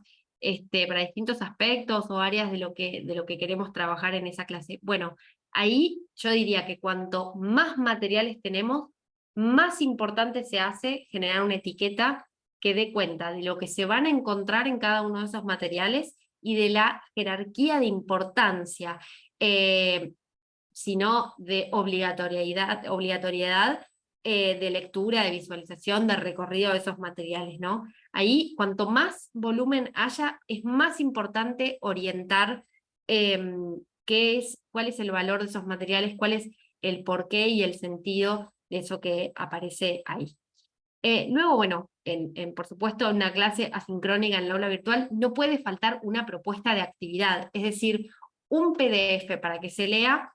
aspectos o áreas de lo que queremos trabajar en esa clase. Bueno, ahí yo diría que cuanto más materiales tenemos, más importante se hace generar una etiqueta que dé cuenta de lo que se van a encontrar en cada uno de esos materiales y de la jerarquía de importancia, sino de obligatoriedad de lectura, de visualización, de recorrido de esos materiales, ¿no? Ahí, cuanto más volumen haya, es más importante orientar cuál es el valor de esos materiales, cuál es el porqué y el sentido de eso que aparece ahí. Luego, bueno, por supuesto, en una clase asincrónica en el aula virtual no puede faltar una propuesta de actividad, es decir, un PDF para que se lea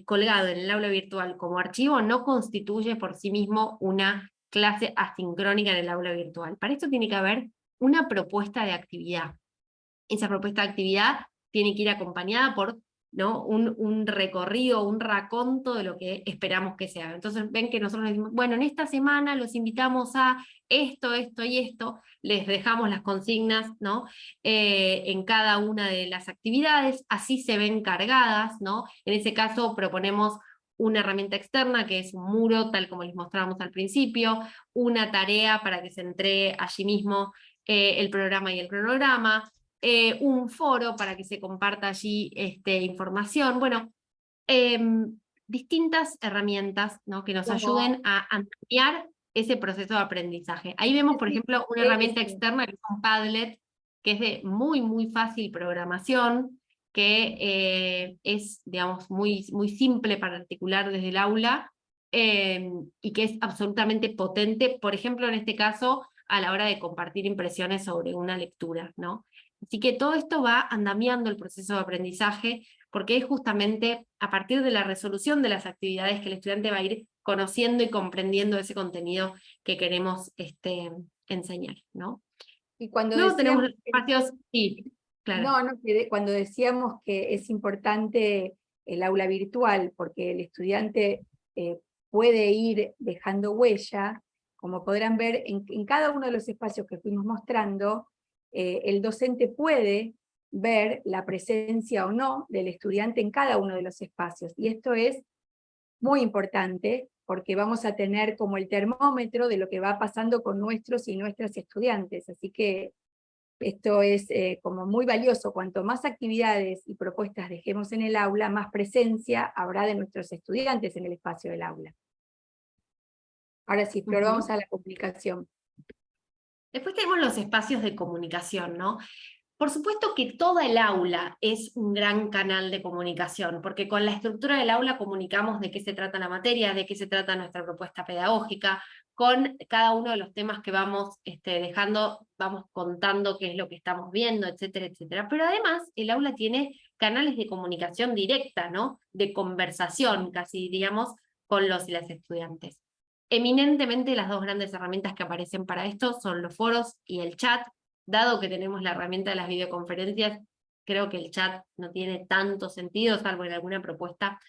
colgado en el aula virtual como archivo no constituye por sí mismo una clase asincrónica en el aula virtual. Para esto tiene que haber una propuesta de actividad. Esa propuesta de actividad tiene que ir acompañada por, ¿no?, un recorrido, un raconto de lo que esperamos que se haga. Entonces ven que nosotros les decimos, bueno, en esta semana los invitamos a esto, esto y esto, les dejamos las consignas, ¿no?, en cada una de las actividades, así se ven cargadas, ¿no? En ese caso proponemos una herramienta externa que es un muro, tal como les mostrábamos al principio, una tarea para que se entregue allí mismo el programa y el cronograma, un foro para que se comparta allí información. Bueno, distintas herramientas, ¿no?, que nos ayuden a ampliar ese proceso de aprendizaje. Ahí vemos, por ejemplo, una herramienta externa que es un Padlet, que es de muy, muy fácil programación, que es, digamos, muy, muy simple para articular desde el aula, y que es absolutamente potente, por ejemplo, en este caso, a la hora de compartir impresiones sobre una lectura, ¿no? Así que todo esto va andamiando el proceso de aprendizaje, porque es justamente a partir de la resolución de las actividades que el estudiante va a ir conociendo y comprendiendo ese contenido que queremos enseñar, ¿no? Y cuando Luego tenemos decíamos los espacios, sí, claro. No, cuando decíamos que es importante el aula virtual, porque el estudiante puede ir dejando huella, como podrán ver, en cada uno de los espacios que fuimos mostrando, el docente puede ver la presencia o no del estudiante en cada uno de los espacios, y esto es muy importante, porque vamos a tener como el termómetro de lo que va pasando con nuestros y nuestras estudiantes, así que esto es como muy valioso. Cuanto más actividades y propuestas dejemos en el aula, más presencia habrá de nuestros estudiantes en el espacio del aula. Ahora sí, pero vamos a la comunicación. Después tenemos los espacios de comunicación, ¿no? Por supuesto que toda el aula es un gran canal de comunicación, porque con la estructura del aula comunicamos de qué se trata la materia, de qué se trata nuestra propuesta pedagógica, con cada uno de los temas que vamos dejando, vamos contando qué es lo que estamos viendo, etcétera, etcétera. Pero además el aula tiene canales de comunicación directa, ¿no?, de conversación, casi diríamos, con los y las estudiantes. Eminentemente las dos grandes herramientas que aparecen para esto son los foros y el chat. Dado que tenemos la herramienta de las videoconferencias, creo que el chat no tiene tanto sentido, salvo en alguna propuesta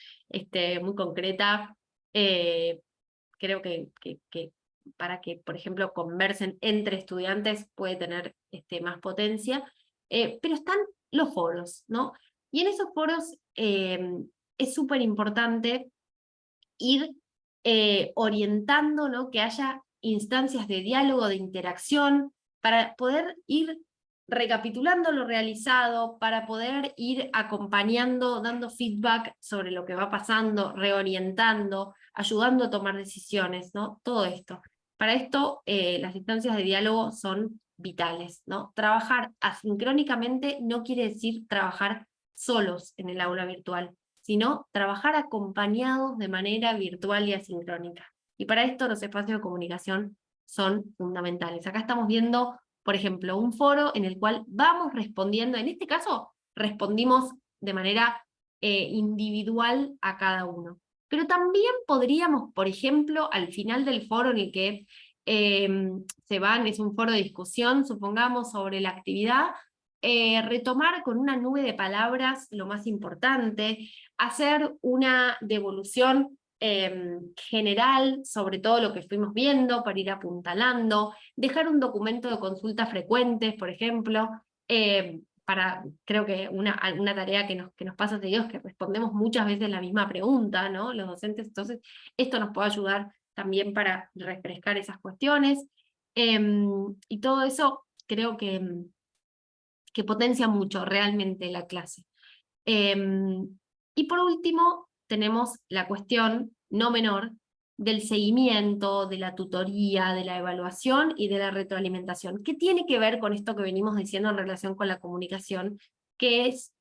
muy concreta. Creo que para que, por ejemplo, conversen entre estudiantes puede tener más potencia. Pero están los foros, ¿no? Y en esos foros es súper importante ir orientando, ¿no?, que haya instancias de diálogo, de interacción, para poder ir recapitulando lo realizado, para poder ir acompañando, dando feedback sobre lo que va pasando, reorientando, ayudando a tomar decisiones, ¿no? Todo esto. Para esto, las instancias de diálogo son vitales, ¿no? Trabajar asincrónicamente no quiere decir trabajar solos en el aula virtual, sino trabajar acompañados de manera virtual y asincrónica. Y para esto los espacios de comunicación son fundamentales. Acá estamos viendo, por ejemplo, un foro en el cual vamos respondiendo, en este caso respondimos de manera individual a cada uno. Pero también podríamos, por ejemplo, al final del foro en el que es un foro de discusión, supongamos, sobre la actividad, retomar con una nube de palabras lo más importante, hacer una devolución general sobre todo lo que fuimos viendo para ir apuntalando, dejar un documento de consultas frecuentes, por ejemplo, creo que una tarea que nos pasa seguido es que respondemos muchas veces la misma pregunta, ¿no?, los docentes, entonces esto nos puede ayudar también para refrescar esas cuestiones, y todo eso creo que potencia mucho realmente la clase. Y por último, tenemos la cuestión no menor del seguimiento, de la tutoría, de la evaluación y de la retroalimentación, que tiene que ver con esto que venimos diciendo en relación con la comunicación, que es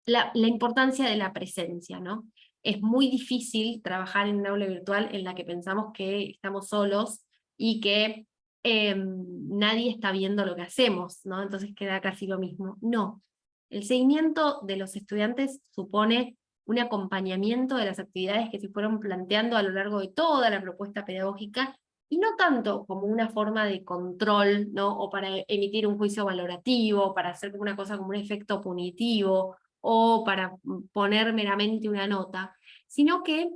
la importancia de la presencia, ¿no? Es muy difícil trabajar en un aula virtual en la que pensamos que estamos solos y que nadie está viendo lo que hacemos, ¿no? Entonces queda casi lo mismo. No, el seguimiento de los estudiantes supone un acompañamiento de las actividades que se fueron planteando a lo largo de toda la propuesta pedagógica, y no tanto como una forma de control, ¿no? O para emitir un juicio valorativo, para hacer una cosa como un efecto punitivo, o para poner meramente una nota, sino que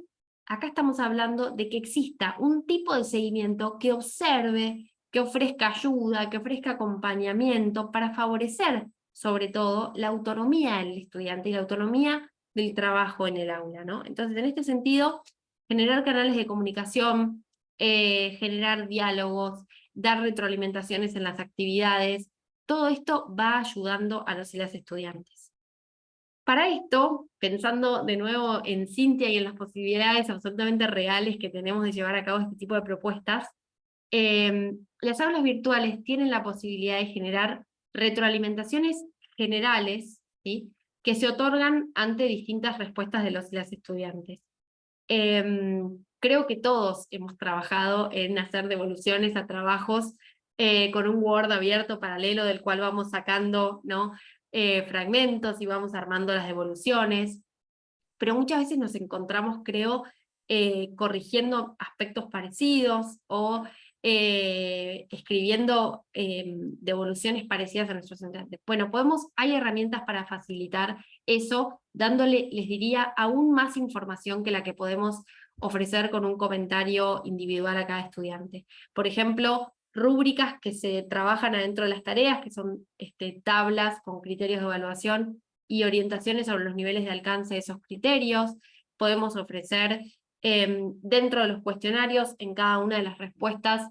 acá estamos hablando de que exista un tipo de seguimiento que observe, que ofrezca ayuda, que ofrezca acompañamiento para favorecer, sobre todo, la autonomía del estudiante y la autonomía del trabajo en el aula, ¿no? Entonces, en este sentido, generar canales de comunicación, generar diálogos, dar retroalimentaciones en las actividades, todo esto va ayudando a los y las estudiantes. Para esto, pensando de nuevo en Cintia y en las posibilidades absolutamente reales que tenemos de llevar a cabo este tipo de propuestas, las aulas virtuales tienen la posibilidad de generar retroalimentaciones generales, ¿sí?, que se otorgan ante distintas respuestas de los y las estudiantes. Creo que todos hemos trabajado en hacer devoluciones a trabajos con un Word abierto paralelo del cual vamos sacando, ¿no?, fragmentos y vamos armando las devoluciones, pero muchas veces nos encontramos, creo, corrigiendo aspectos parecidos o escribiendo devoluciones parecidas a nuestros estudiantes. Bueno, hay herramientas para facilitar eso, dándole, les diría, aún más información que la que podemos ofrecer con un comentario individual a cada estudiante. Por ejemplo, rúbricas que se trabajan adentro de las tareas, que son tablas con criterios de evaluación y orientaciones sobre los niveles de alcance de esos criterios. Podemos ofrecer dentro de los cuestionarios, en cada una de las respuestas,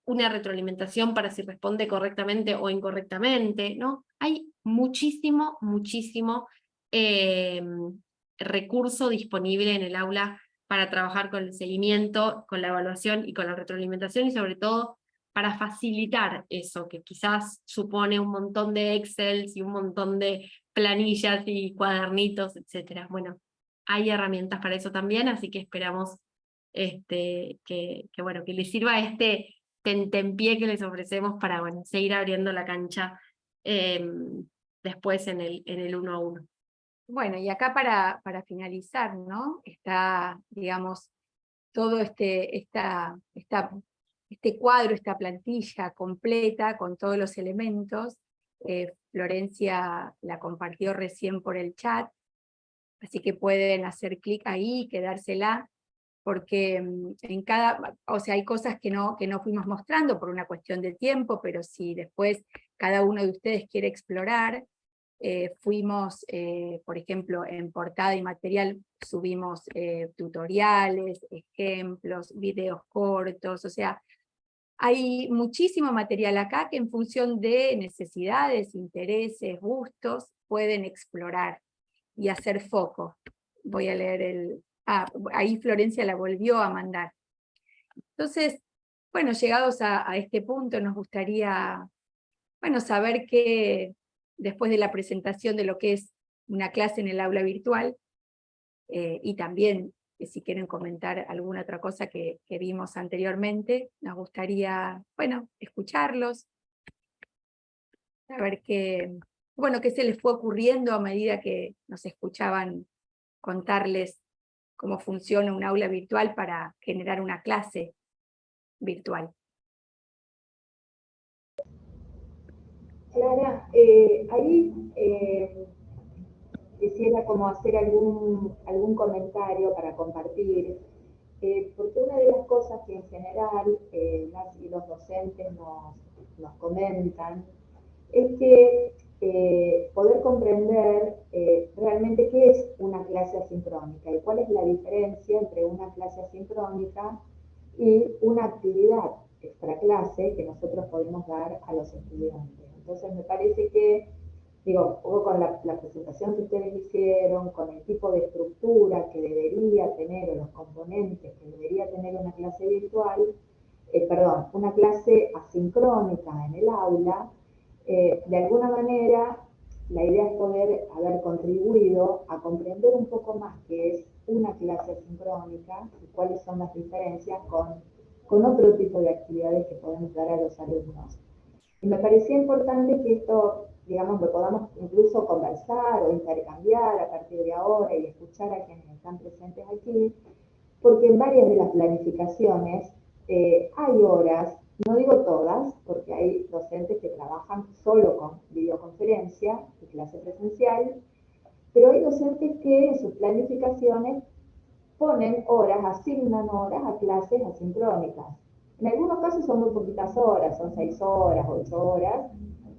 una retroalimentación para si responde correctamente o incorrectamente, ¿no? Hay muchísimo recurso disponible en el aula para trabajar con el seguimiento, con la evaluación y con la retroalimentación, y sobre todo para facilitar eso, que quizás supone un montón de Excels y un montón de planillas y cuadernitos, etc. Bueno, hay herramientas para eso también, así que esperamos bueno, que les sirva este tentempié que les ofrecemos para, bueno, seguir abriendo la cancha después en el 1 a 1. Bueno, y acá para finalizar, ¿no? Está, digamos, todo este cuadro, esta plantilla completa con todos los elementos. Florencia la compartió recién por el chat, así que pueden hacer clic ahí y quedársela, porque en o sea, hay cosas que no fuimos mostrando por una cuestión de tiempo, pero si después cada uno de ustedes quiere explorar, fuimos, por ejemplo, en portada y material subimos tutoriales, ejemplos, videos cortos, o sea, hay muchísimo material acá que en función de necesidades, intereses, gustos, pueden explorar y hacer foco. Voy a leer ahí Florencia la volvió a mandar. Entonces, bueno, llegados a este punto, nos gustaría, bueno, saber qué, después de la presentación de lo que es una clase en el aula virtual, y también si quieren comentar alguna otra cosa que vimos anteriormente, nos gustaría, bueno, escucharlos, saber qué se les fue ocurriendo a medida que nos escuchaban contarles cómo funciona un aula virtual para generar una clase virtual. Clara, ahí quisiera como hacer algún comentario para compartir, porque una de las cosas que en general las y los docentes nos comentan es que poder comprender realmente qué es una clase asincrónica y cuál es la diferencia entre una clase asincrónica y una actividad extraclase que nosotros podemos dar a los estudiantes. Entonces me parece que, digo, con la presentación que ustedes hicieron, con el tipo de estructura que debería tener, o los componentes que debería tener una clase virtual, una clase asincrónica en el aula, de alguna manera la idea es poder haber contribuido a comprender un poco más qué es una clase sincrónica y cuáles son las diferencias con otro tipo de actividades que podemos dar a los alumnos. Y me parecía importante que esto, digamos, lo podamos incluso conversar o intercambiar a partir de ahora y escuchar a quienes están presentes aquí, porque en varias de las planificaciones hay horas, no digo todas, porque hay docentes que trabajan solo con videoconferencia y clase presencial, pero hay docentes que en sus planificaciones ponen horas, asignan horas a clases asincrónicas. En algunos casos son muy poquitas horas, son 6 horas, 8 horas.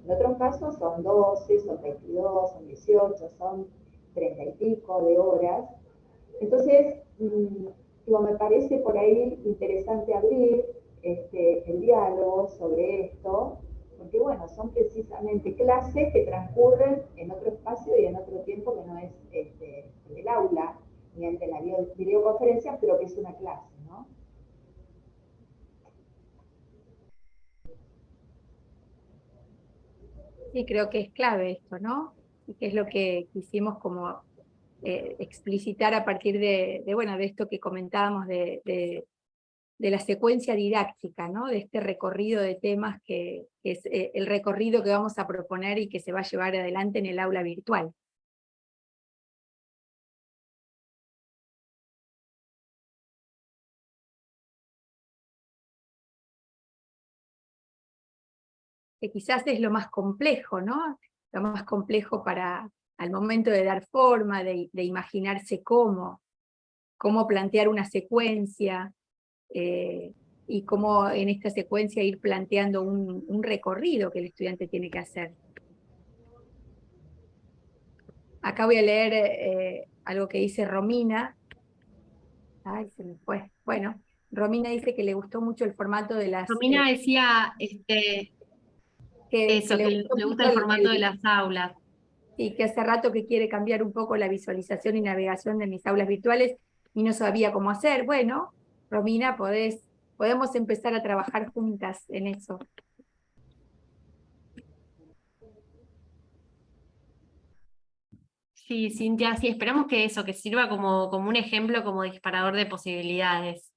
En otros casos son 12, son 22, son 18, son 30 y pico de horas. Entonces, digo, me parece por ahí interesante abrir el diálogo sobre esto, porque bueno, son precisamente clases que transcurren en otro espacio y en otro tiempo que no es en el aula, ni ante la videoconferencia, pero que es una clase, ¿no? Y creo que es clave esto, ¿no? Y que es lo que quisimos como explicitar a partir bueno, de esto que comentábamos de la secuencia didáctica, ¿no? De este recorrido de temas que es el recorrido que vamos a proponer y que se va a llevar adelante en el aula virtual. Que quizás es lo más complejo, ¿no? Lo más complejo al momento de dar forma, de imaginarse cómo plantear una secuencia, y cómo en esta secuencia ir planteando un recorrido que el estudiante tiene que hacer. Acá voy a leer algo que dice Romina. Ay, se me fue. Bueno, Romina dice que le gustó mucho el formato de las... Romina decía que eso, le que gustó le gusta mucho el formato de las aulas. y que hace rato que quiere cambiar un poco la visualización y navegación de mis aulas virtuales y no sabía cómo hacer. Bueno, Romina, podemos empezar a trabajar juntas en eso. Sí, Cintia, sí, esperamos que eso, que sirva como un ejemplo, como disparador de posibilidades.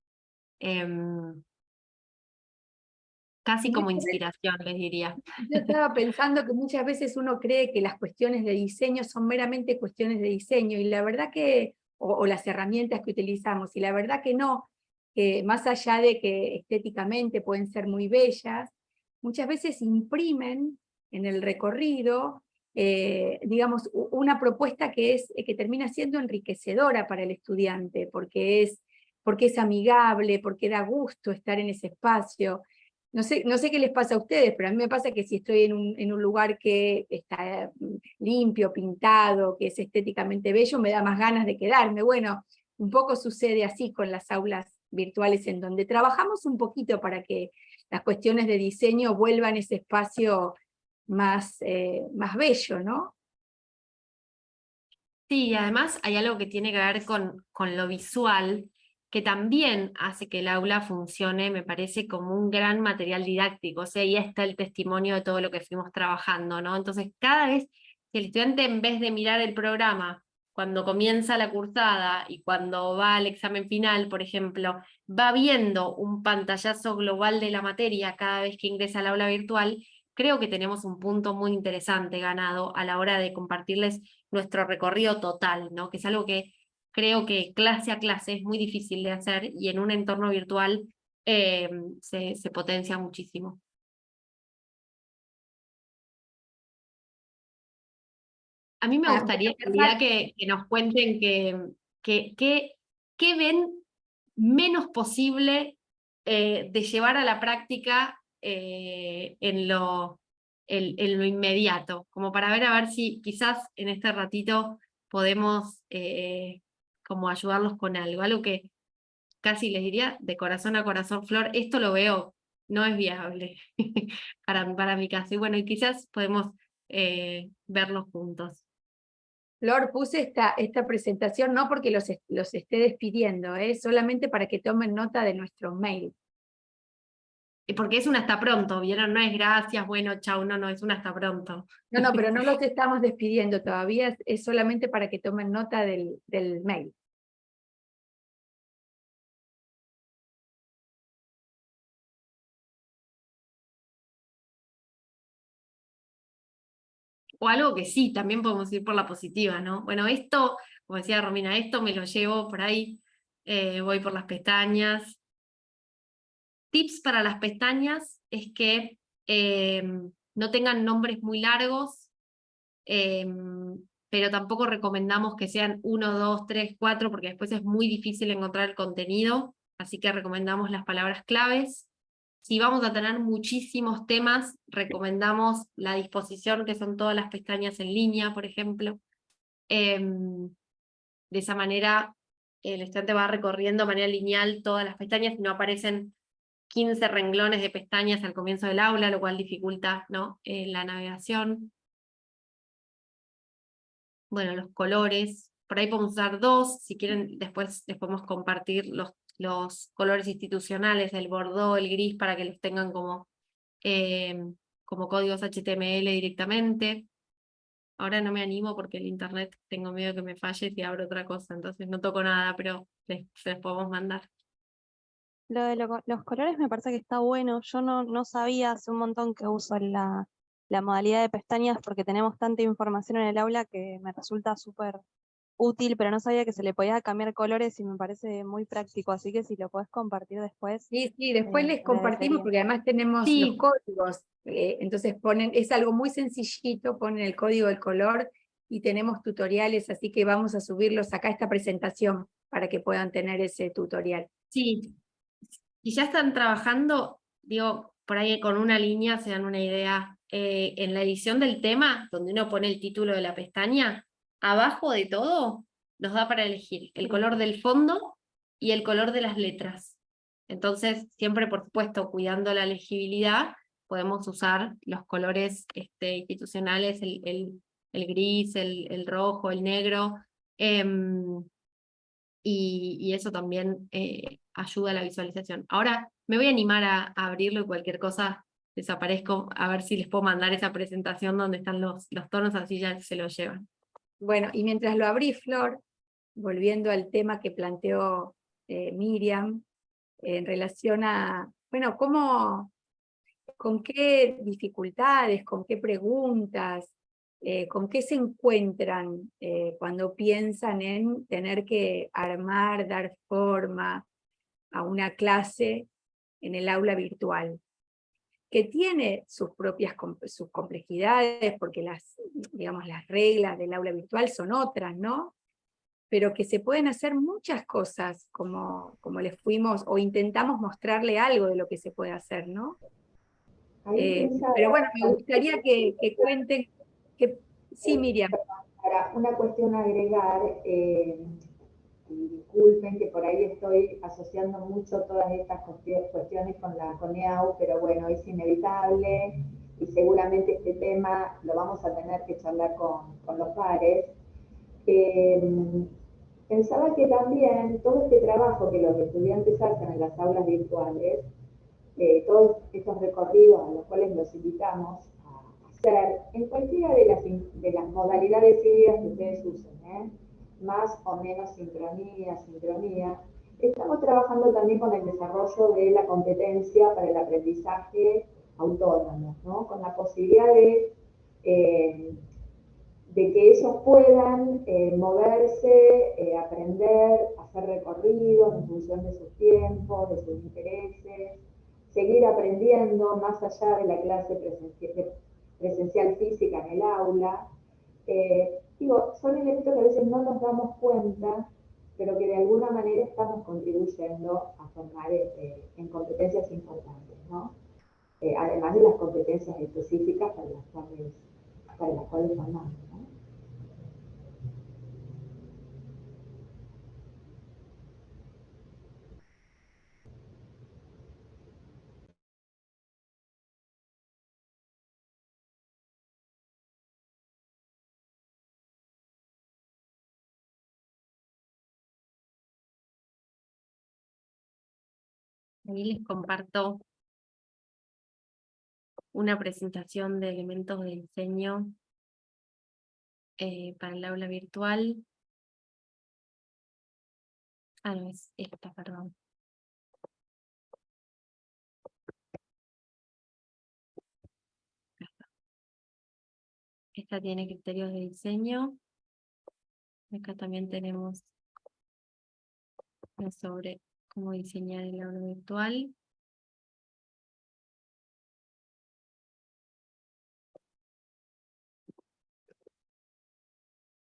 Casi como inspiración, les diría. Yo estaba pensando que muchas veces uno cree que las cuestiones de diseño son meramente cuestiones de diseño, y la verdad que, o las herramientas que utilizamos, y la verdad que no, que más allá de que estéticamente pueden ser muy bellas, muchas veces imprimen en el recorrido, digamos, una propuesta que termina siendo enriquecedora para el estudiante, porque es amigable, porque da gusto estar en ese espacio. No sé qué les pasa a ustedes, pero a mí me pasa que si estoy en un lugar que está limpio, pintado, que es estéticamente bello, me da más ganas de quedarme. Bueno, un poco sucede así con las aulas virtuales, en donde trabajamos un poquito para que las cuestiones de diseño vuelvan ese espacio más bello, ¿no? Sí, y además hay algo que tiene que ver con lo visual, que también hace que el aula funcione, me parece, como un gran material didáctico. O sea, ahí está el testimonio de todo lo que fuimos trabajando, ¿no? Entonces, cada vez que el estudiante, en vez de mirar el programa cuando comienza la cursada y cuando va al examen final, por ejemplo, va viendo un pantallazo global de la materia cada vez que ingresa al aula virtual, creo que tenemos un punto muy interesante ganado a la hora de compartirles nuestro recorrido total, ¿no? Que es algo que creo que clase a clase es muy difícil de hacer, y en un entorno virtual se potencia muchísimo. A mí me gustaría en realidad que nos cuenten qué ven menos posible de llevar a la práctica en lo inmediato, como para ver a ver si quizás en este ratito podemos como ayudarlos con algo que casi les diría de corazón a corazón, Flor, esto lo veo, no es viable para mi caso. Y bueno, y quizás podemos verlos juntos. Flor, puse esta presentación no porque los esté despidiendo, solamente para que tomen nota de nuestro mail. porque es un hasta pronto, ¿vieron? No es gracias, bueno, chau, no, es un hasta pronto. No, pero no los estamos despidiendo todavía, es solamente para que tomen nota del mail. O algo que sí, también podemos ir por la positiva, ¿no? Bueno, esto, como decía Romina, esto me lo llevo por ahí, voy por las pestañas. Tips para las pestañas es que no tengan nombres muy largos, pero tampoco recomendamos que sean 1, 2, 3, 4, porque después es muy difícil encontrar el contenido, así que recomendamos las palabras claves. Si vamos a tener muchísimos temas, recomendamos la disposición, que son todas las pestañas en línea, por ejemplo. De esa manera, el estudiante va recorriendo de manera lineal todas las pestañas y no aparecen 15 renglones de pestañas al comienzo del aula, lo cual dificulta, ¿no? La navegación. Bueno, los colores, por ahí podemos usar dos, si quieren después les podemos compartir los colores institucionales, el bordó, el gris, para que los tengan como códigos HTML directamente. Ahora no me animo porque el internet tengo miedo que me falle si abro otra cosa, entonces no toco nada, pero se les podemos mandar. Lo de los colores me parece que está bueno. Yo no sabía, hace un montón que uso la modalidad de pestañas porque tenemos tanta información en el aula que me resulta súper útil, pero no sabía que se le podía cambiar colores y me parece muy práctico, así que si lo podés compartir después, Sí, después les compartimos agradecería. porque además tenemos los Sí, códigos, entonces es algo muy sencillito, ponen el código del color y tenemos tutoriales, así que vamos a subirlos acá a esta presentación para que puedan tener ese tutorial. sí. Si ya están trabajando, digo, por ahí con una línea se dan una idea. En la edición del tema, donde uno pone el título de la pestaña, abajo de todo nos da para elegir el color del fondo y el color de las letras. Entonces, siempre, por supuesto, cuidando la legibilidad, podemos usar los colores institucionales, el gris, el rojo, el negro. Y eso también ayuda a la visualización. Ahora me voy a animar a abrirlo y cualquier cosa desaparezco, a ver si les puedo mandar esa presentación donde están los tonos, así ya se lo llevan. Bueno, y mientras lo abrí, Flor, volviendo al tema que planteó Miriam, en relación a, bueno, con qué dificultades, con qué preguntas, con qué se encuentran cuando piensan en tener que armar, dar forma a una clase en el aula virtual, que tiene sus propias sus complejidades, porque digamos, las reglas del aula virtual son otras, ¿no? Pero que se pueden hacer muchas cosas, como les fuimos, o intentamos mostrarle algo de lo que se puede hacer, ¿no? Ahí pensaba, Pero bueno, me gustaría que cuenten, sí, Miriam. para una cuestión a agregar, y disculpen que por ahí estoy asociando mucho todas estas cuestiones con la CONEAU, pero bueno, es inevitable y seguramente este tema lo vamos a tener que charlar con los pares. Pensaba que también todo este trabajo que los estudiantes hacen en las aulas virtuales, todos estos recorridos a los cuales los invitamos a hacer en cualquiera de las modalidades híbridas que ustedes usen, más o menos sincronía. Estamos trabajando también con el desarrollo de la competencia para el aprendizaje autónomo, ¿no? Con la posibilidad de que ellos puedan moverse, aprender, hacer recorridos en función de sus tiempos, de sus intereses, seguir aprendiendo más allá de la clase presencial física en el aula. Son elementos que a veces no nos damos cuenta, pero que de alguna manera estamos contribuyendo a formar en competencias importantes, ¿no? Además de las competencias específicas para las cuales formamos, ¿no? Ahí les comparto una presentación de elementos de diseño para el aula virtual. Ah, no, es esta, perdón. Esta tiene criterios de diseño. Acá también tenemos sobre cómo diseñar el aula virtual.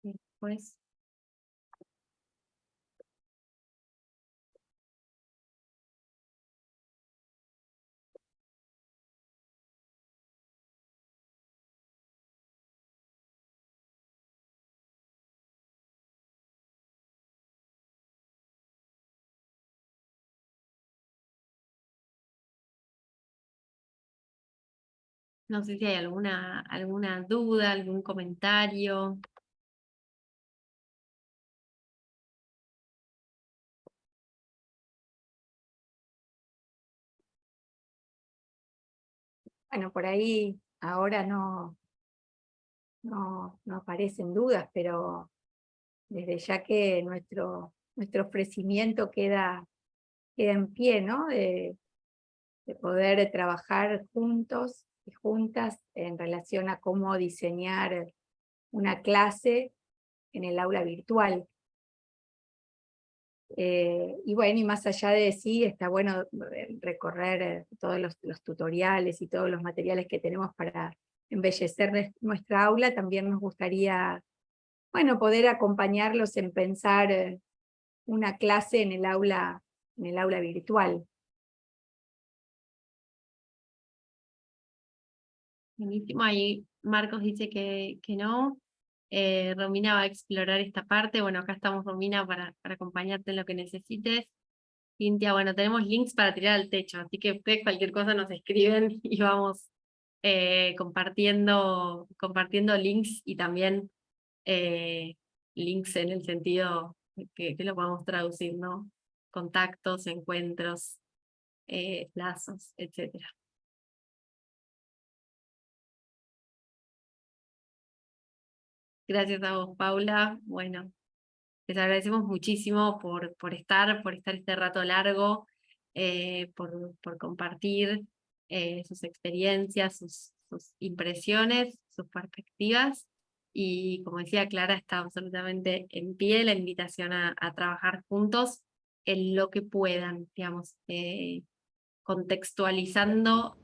Y después no sé si hay alguna duda, algún comentario. Bueno, por ahí ahora no aparecen dudas, pero desde ya que nuestro ofrecimiento queda en pie, ¿no? De poder trabajar juntos y juntas en relación a cómo diseñar una clase en el aula virtual. Y bueno, y más allá de sí, está bueno recorrer todos los tutoriales y todos los materiales que tenemos para embellecer nuestra aula. También nos gustaría, bueno, poder acompañarlos en pensar una clase en el aula virtual. Buenísimo, ahí Marcos dice que no. Romina va a explorar esta parte. Bueno, acá estamos, Romina, para acompañarte en lo que necesites. Cintia, bueno, tenemos links para tirar al techo, así que ustedes cualquier cosa nos escriben y vamos compartiendo links y también links en el sentido que lo podamos traducir, ¿no? Contactos, encuentros, lazos, etcétera. Gracias a vos, Paula. Bueno, les agradecemos muchísimo por estar este rato largo, por compartir sus experiencias, sus impresiones, sus perspectivas. Y como decía Clara, está absolutamente en pie la invitación a trabajar juntos en lo que puedan, digamos, contextualizando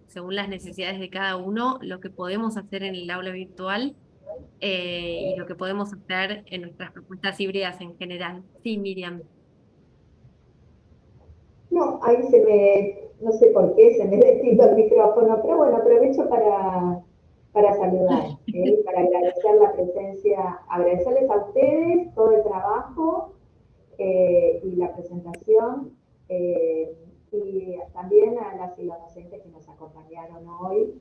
según las necesidades de cada uno lo que podemos hacer en el aula virtual y lo que podemos hacer en nuestras propuestas híbridas en general. Sí, Miriam. No, ahí no sé por qué, se me destiló el micrófono, pero bueno, aprovecho para saludar, para agradecer la presencia, agradecerles a ustedes todo el trabajo y la presentación, y también a las y los docentes que nos acompañaron hoy.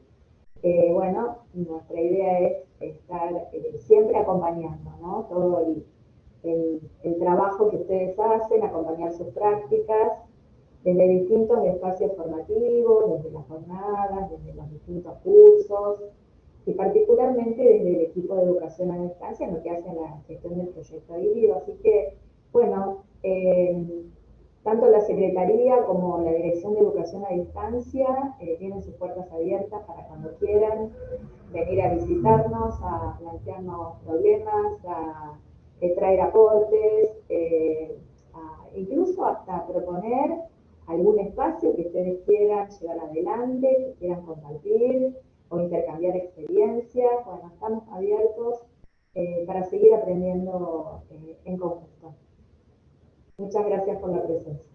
Bueno, nuestra idea es estar siempre acompañando, ¿no? Todo el trabajo que ustedes hacen, acompañar sus prácticas, desde distintos espacios formativos, desde las jornadas, desde los distintos cursos, y particularmente desde el equipo de educación a distancia, en lo que hace la gestión del proyecto híbrido. Así que, bueno, tanto la Secretaría como la Dirección de Educación a Distancia tienen sus puertas abiertas para cuando quieran venir a visitarnos, a plantearnos problemas, a traer aportes, incluso hasta proponer algún espacio que ustedes quieran llevar adelante, que quieran compartir o intercambiar experiencias. Bueno, estamos abiertos para seguir aprendiendo en conjunto. Muchas gracias por la presencia.